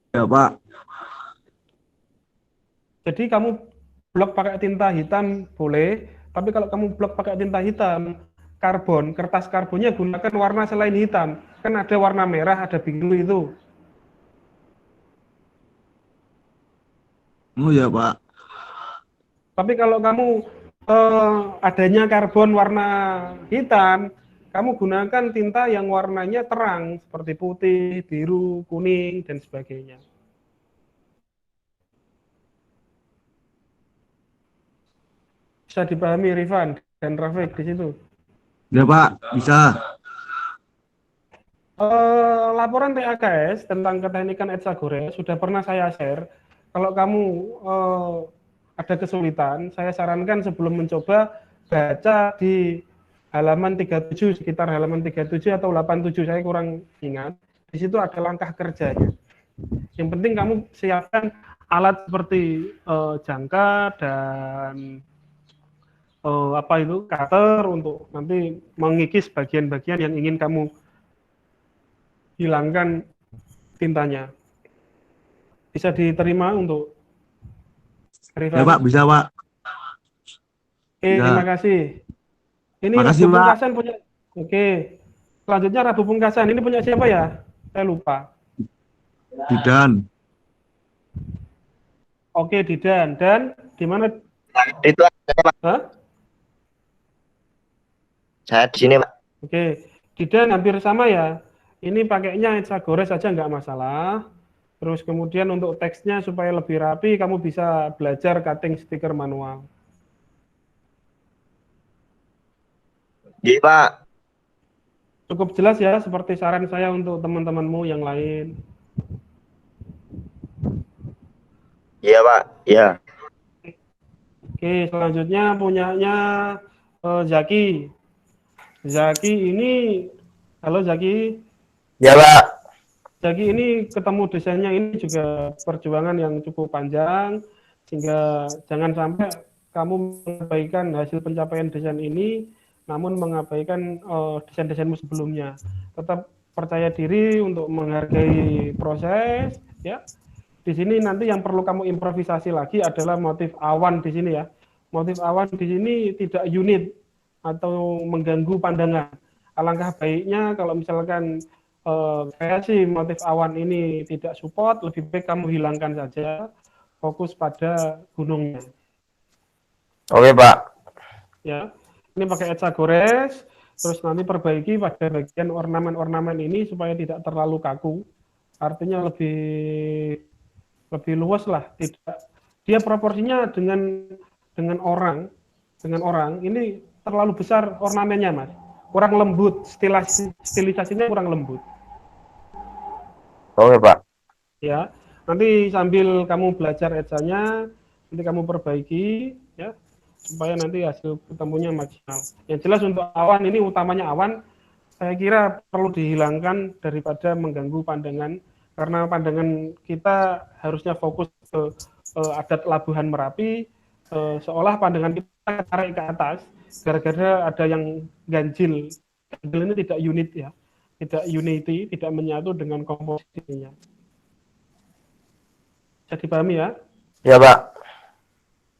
Ya, Pak. Jadi kamu blok pakai tinta hitam boleh, tapi kalau kamu blok pakai tinta hitam, kertas karbonnya gunakan warna selain hitam. Kan ada warna merah, ada biru itu. Oh ya, Pak. Tapi kalau kamu adanya karbon warna hitam, kamu gunakan tinta yang warnanya terang, seperti putih, biru, kuning, dan sebagainya. Bisa dipahami Rifan dan Rafiq di situ? Ya, Pak, bisa. Laporan TAKS tentang keteknikan Etsa Gores sudah pernah saya share. Kalau kamu ada kesulitan, saya sarankan sebelum mencoba baca di halaman 37, sekitar halaman 37 atau 87, saya kurang ingat. Di situ ada langkah kerjanya. Yang penting kamu siapkan alat seperti jangka dan cutter untuk nanti mengikis bagian-bagian yang ingin kamu hilangkan tintanya. Bisa diterima untuk Ya Pak, bisa Pak. Oke, Ya. terima kasih. Ini Makasih, Rabu Pak. Pungkasan punya. Oke. Selanjutnya Rabu Pungkasan. Ini punya siapa ya? Saya lupa. Didan. Oke, Didan. Dan di mana? Itu Hah? saya di sini, Pak. Oke. Didan hampir sama ya. Ini pakainya Etsa Gores saja nggak masalah. Terus kemudian untuk teksnya supaya lebih rapi, kamu bisa belajar cutting stiker manual. Iya, Pak. Cukup jelas ya, seperti saran saya untuk teman-temanmu yang lain. Iya, Pak. Iya. Oke, selanjutnya punyanya Zaki. Zaki ini, halo Zaki. Iya, Pak. Zaki ini ketemu desainnya ini juga perjuangan yang cukup panjang, sehingga jangan sampai kamu mengabaikan hasil pencapaian desain ini, namun mengabaikan desain-desainmu sebelumnya. Tetap percaya diri untuk menghargai proses, ya. Di sini nanti yang perlu kamu improvisasi lagi adalah motif awan di sini ya. Motif awan di sini tidak unit atau mengganggu pandangan. Alangkah baiknya kalau misalkan kreasi motif awan ini tidak support, lebih baik kamu hilangkan saja, fokus pada gunungnya. Oke, Pak. Ya, ini pakai Etsa Gores, terus nanti perbaiki pada bagian ornamen-ornamen ini supaya tidak terlalu kaku. Artinya lebih luas lah, tidak dia proporsinya dengan orang ini terlalu besar ornamennya, Mas. Kurang lembut, stilisasinya kurang lembut. Oke, Pak. Ya, nanti sambil kamu belajar etsanya, nanti kamu perbaiki ya, supaya nanti hasil ketemunya maksimal. Yang jelas untuk awan ini, utamanya awan, saya kira perlu dihilangkan daripada mengganggu pandangan, karena pandangan kita harusnya fokus ke adat Labuhan Merapi, seolah pandangan kita tarik ke atas, gara-gara ada yang ganjil. Ganjil ini tidak unit ya, tidak unity, tidak menyatu dengan komposisinya. Bisa dipahami ya? Iya, Pak.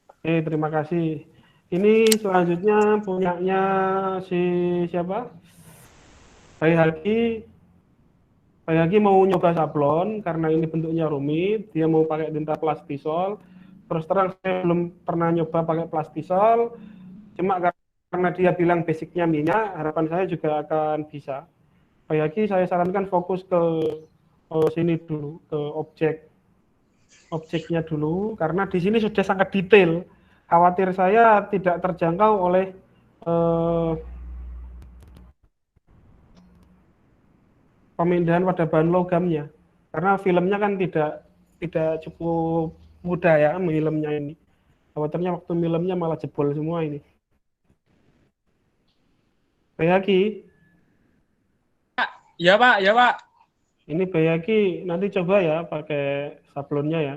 Oke, terima kasih. Ini selanjutnya punyanya si siapa? Bayhaki. Bayhaki mau nyoba sablon karena ini bentuknya rumit. Dia mau pakai tinta plastisol. Terus terang saya belum pernah nyoba pakai plastisol. Cuma karena dia bilang basicnya minyak, harapan saya juga akan bisa. Bayhaki saya sarankan fokus ke sini dulu, ke objeknya dulu, karena di sini sudah sangat detail. Khawatir saya tidak terjangkau oleh pemindahan pada bahan logamnya, karena filmnya kan tidak cukup mudah ya filmnya ini. Khawatirnya waktu filmnya malah jebol semua ini. Bayhaki. Ya Pak, ya Pak. Ini Bayhaki nanti coba ya pakai sablonnya ya.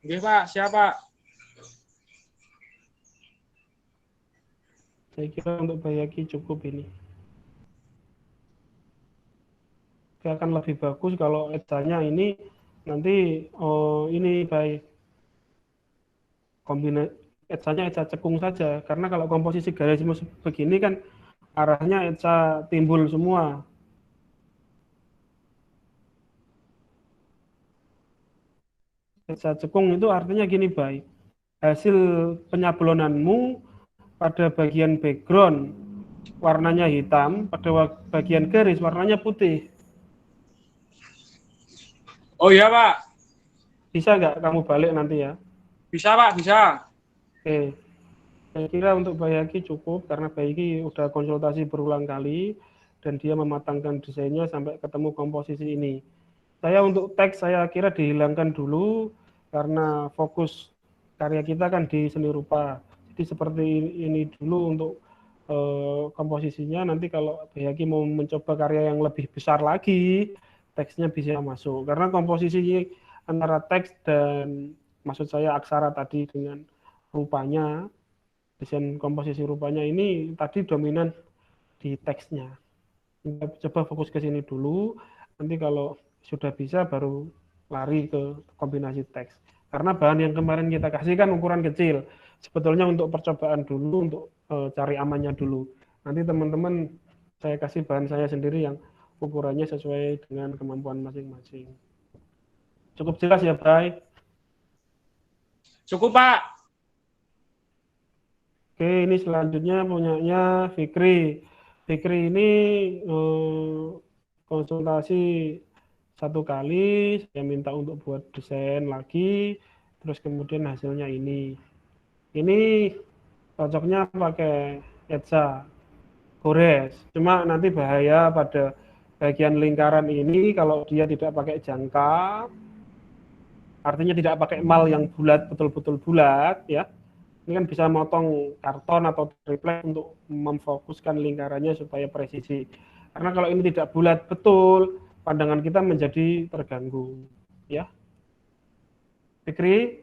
Oke Pak, siapa? Saya kira untuk Bayhaki cukup ini. Dia akan lebih bagus kalau etsanya ini nanti ini baik kombinasi etsanya etsa cekung saja, karena kalau komposisi garismu begini kan arahnya etsa timbul semua. Etsa cekung itu artinya gini, baik. Hasil penyablonanmu pada bagian background warnanya hitam, pada bagian garis warnanya putih. Oh iya Pak. Bisa nggak kamu balik nanti ya? Bisa Pak, bisa. Oke. Saya kira untuk Bayhaki cukup, karena Bayhaki udah konsultasi berulang kali dan dia mematangkan desainnya sampai ketemu komposisi ini. Saya untuk teks saya kira dihilangkan dulu karena fokus karya kita kan di seni rupa. Jadi seperti ini dulu untuk komposisinya. Nanti kalau Bayhaki mau mencoba karya yang lebih besar lagi, teksnya bisa masuk. Karena komposisi antara teks dan maksud saya aksara tadi dengan rupanya, desain komposisi rupanya ini tadi dominan di teksnya. Kita coba fokus ke sini dulu, nanti kalau sudah bisa baru lari ke kombinasi teks. Karena bahan yang kemarin kita kasih kan ukuran kecil. Sebetulnya untuk percobaan dulu, untuk cari amannya dulu. Nanti teman-teman saya kasih bahan saya sendiri yang ukurannya sesuai dengan kemampuan masing-masing. Cukup jelas ya, Bray? Cukup, Pak. Oke, ini selanjutnya punyanya Fikri. Fikri ini konsultasi satu kali, saya minta untuk buat desain lagi, terus kemudian hasilnya ini. Ini cocoknya pakai Etsa gores. Cuma nanti bahaya pada bagian lingkaran ini kalau dia tidak pakai jangka, artinya tidak pakai mal yang bulat, betul-betul bulat, ya. Ini kan bisa motong karton atau triplek untuk memfokuskan lingkarannya supaya presisi. Karena kalau ini tidak bulat betul, pandangan kita menjadi terganggu. Ya, Fikri?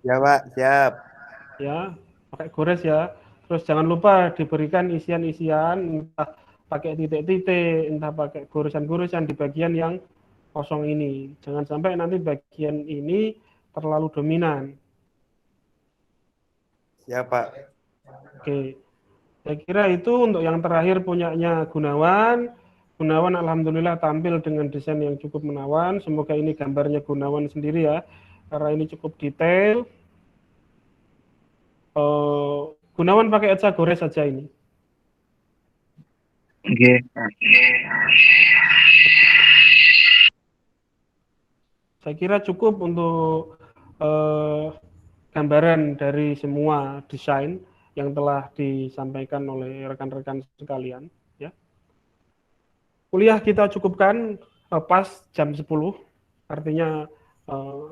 Ya Pak, siap. Ya, pakai gores ya. Terus jangan lupa diberikan isian-isian, entah pakai titik-titik, entah pakai goresan-goresan di bagian yang kosong ini. Jangan sampai nanti bagian ini terlalu dominan. Siap Pak. Oke, saya kira itu untuk yang terakhir punyanya Gunawan. Gunawan alhamdulillah tampil dengan desain yang cukup menawan. Semoga ini gambarnya Gunawan sendiri ya, karena ini cukup detail. Gunawan pakai Etsa gores saja ini. Oke. Saya kira cukup untuk gambaran dari semua desain yang telah disampaikan oleh rekan-rekan sekalian. Ya. Kuliah kita cukupkan pas jam 10, artinya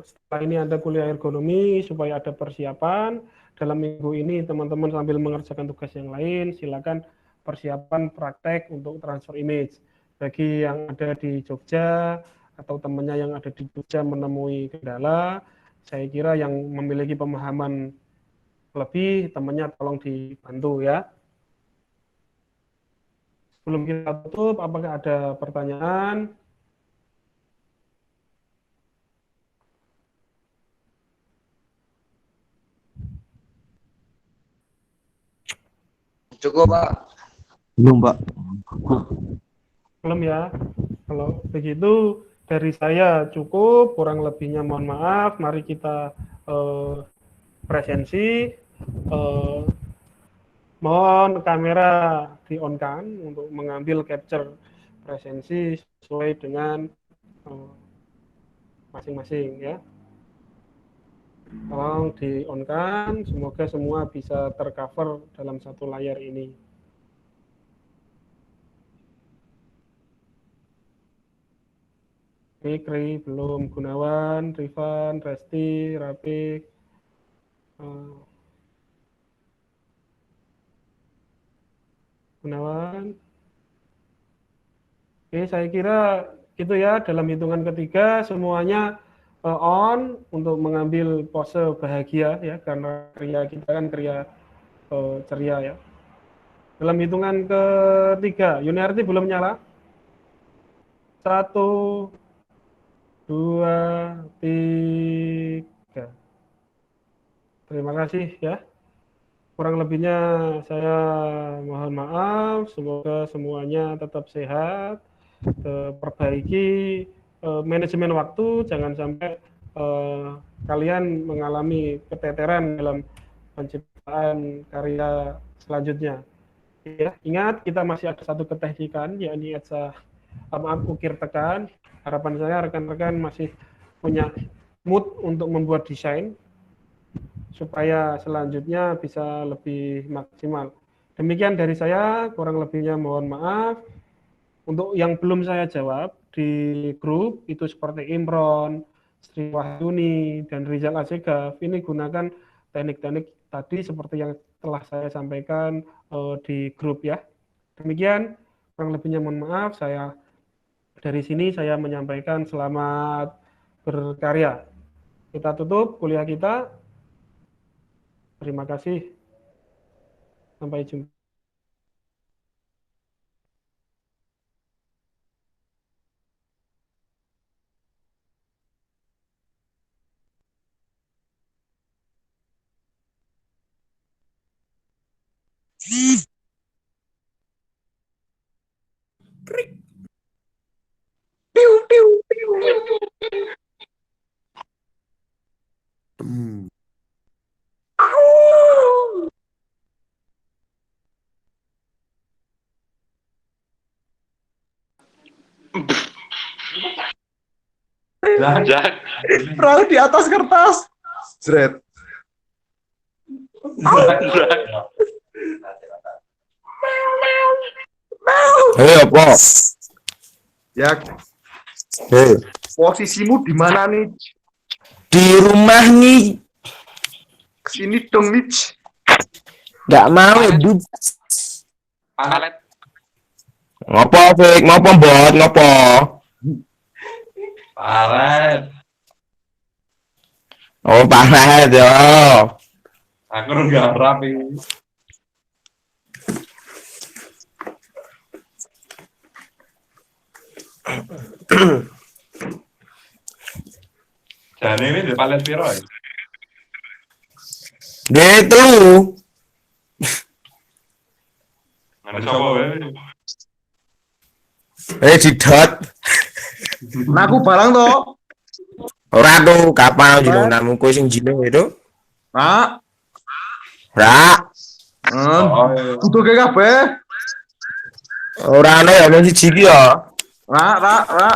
setelah ini ada kuliah ergonomi supaya ada persiapan. Dalam minggu ini teman-teman sambil mengerjakan tugas yang lain, silakan persiapan praktek untuk transfer image. Bagi yang ada di Jogja atau temannya yang ada di Jogja menemui kendala, saya kira yang memiliki pemahaman lebih, temannya tolong dibantu ya. Sebelum kita tutup, apakah ada pertanyaan? Cukup Pak. Belum Pak. Belum ya. Kalau begitu dari saya cukup, kurang lebihnya mohon maaf. Mari kita presensi. Mohon kamera di-on-kan untuk mengambil capture presensi sesuai dengan masing-masing ya. Tolong di-on-kan, semoga semua bisa tercover dalam satu layar ini. Fikri, belum. Gunawan, Rifan, Resti, Rapik, Gunawan. Oke, saya kira gitu ya, dalam hitungan ketiga semuanya on untuk mengambil pose bahagia ya, karena kriya kita kan kriya ceria ya. Dalam hitungan ketiga, Yuniarti belum nyala. 1, 2, 3. Terima kasih ya. Kurang lebihnya saya mohon maaf. Semoga semuanya tetap sehat. Perbaiki manajemen waktu, jangan sampai kalian mengalami keteteran dalam penciptaan karya selanjutnya. Ya, ingat kita masih ada satu keteknikan, yakni Etsa ukir tekan. Harapan saya rekan-rekan masih punya mood untuk membuat desain supaya selanjutnya bisa lebih maksimal. Demikian dari saya, kurang lebihnya mohon maaf. Untuk yang belum saya jawab di grup itu seperti Imron, Sri Wahyuni, dan Rizal Asegaf, ini gunakan teknik-teknik tadi seperti yang telah saya sampaikan di grup ya. Demikian, kurang lebihnya mohon maaf. Saya dari sini saya menyampaikan selamat berkarya. Kita tutup kuliah kita. Terima kasih. Sampai jumpa. Jangan. Perahu di atas kertas. Jret. Apa? Ya, posisimu di mana nih? Di rumah nih. Kesini dong nih. Gak mau ya, Bud. Palet. Ngopo, Fik? Ngopo, Bot? Ngopo? Palet. Oh, panas yo. Aku nggak rapi. Jadi ini di palet piro ya? Gitu. Ada coba wae. Didot. Nah, aku barang toh. Ora tuh, kapan jeneng namu kowe sing jeneng itu? Nah, Ra. butuh ke kabeh. Ora ana ya wong siji iki ya. Ra.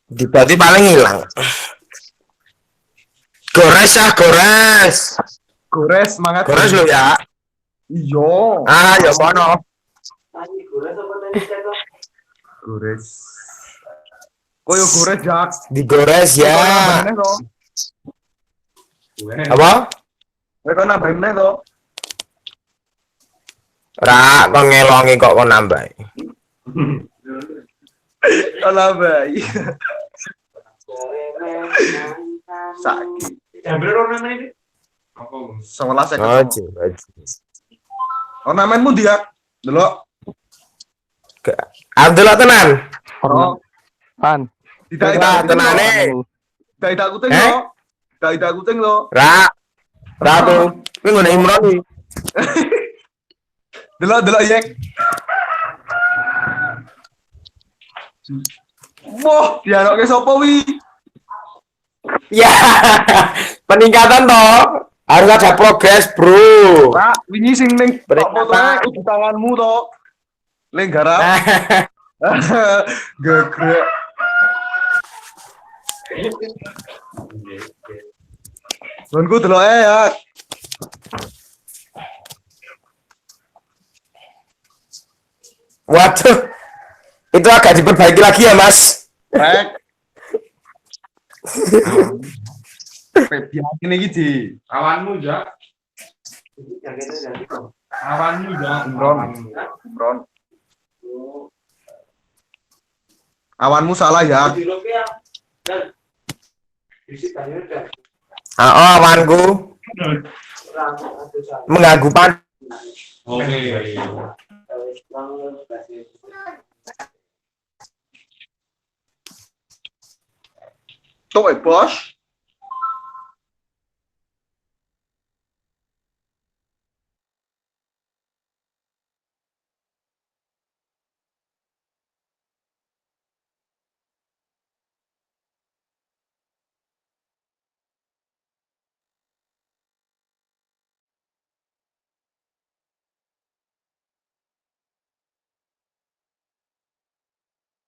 Dibati paling hilang. Gores ya, gores. Gores semangat. Gores lo ya. Iya. Ah, ya kono. Gores. Koyo gores jak. Digores ya. Apa? Kowe kok nambah meneh to? Ra, kok ngelongi kok nambah. Kok nambah. Sakit. Ambil ornamen ini. Sewelas ya. Ornamenmu dia. Delok. Abdullah tenan. Oh. Pan. Tidak tenane. Tidak kuting lo. Tidak kuting lo. Ra. Ra tuh. Kuwi ngene Imron iki. Delok yek. Wah, dialoge sapa wi? Ya. Peningkatan toh. Harus ada progres, Bro. Pak, wingi sing ning fotoe udah tanganmu to. Ning garap. Gegrek. Nunggu delok ya. Waduh. Itu agak diperbaiki lagi ya, Mas. Rek. Biarin iki di Awanmu jak. Awanmu jak. Imron. Awanmu salah ya. Oh, awanku. Mengganggu pan. Oke. Tuh, bos.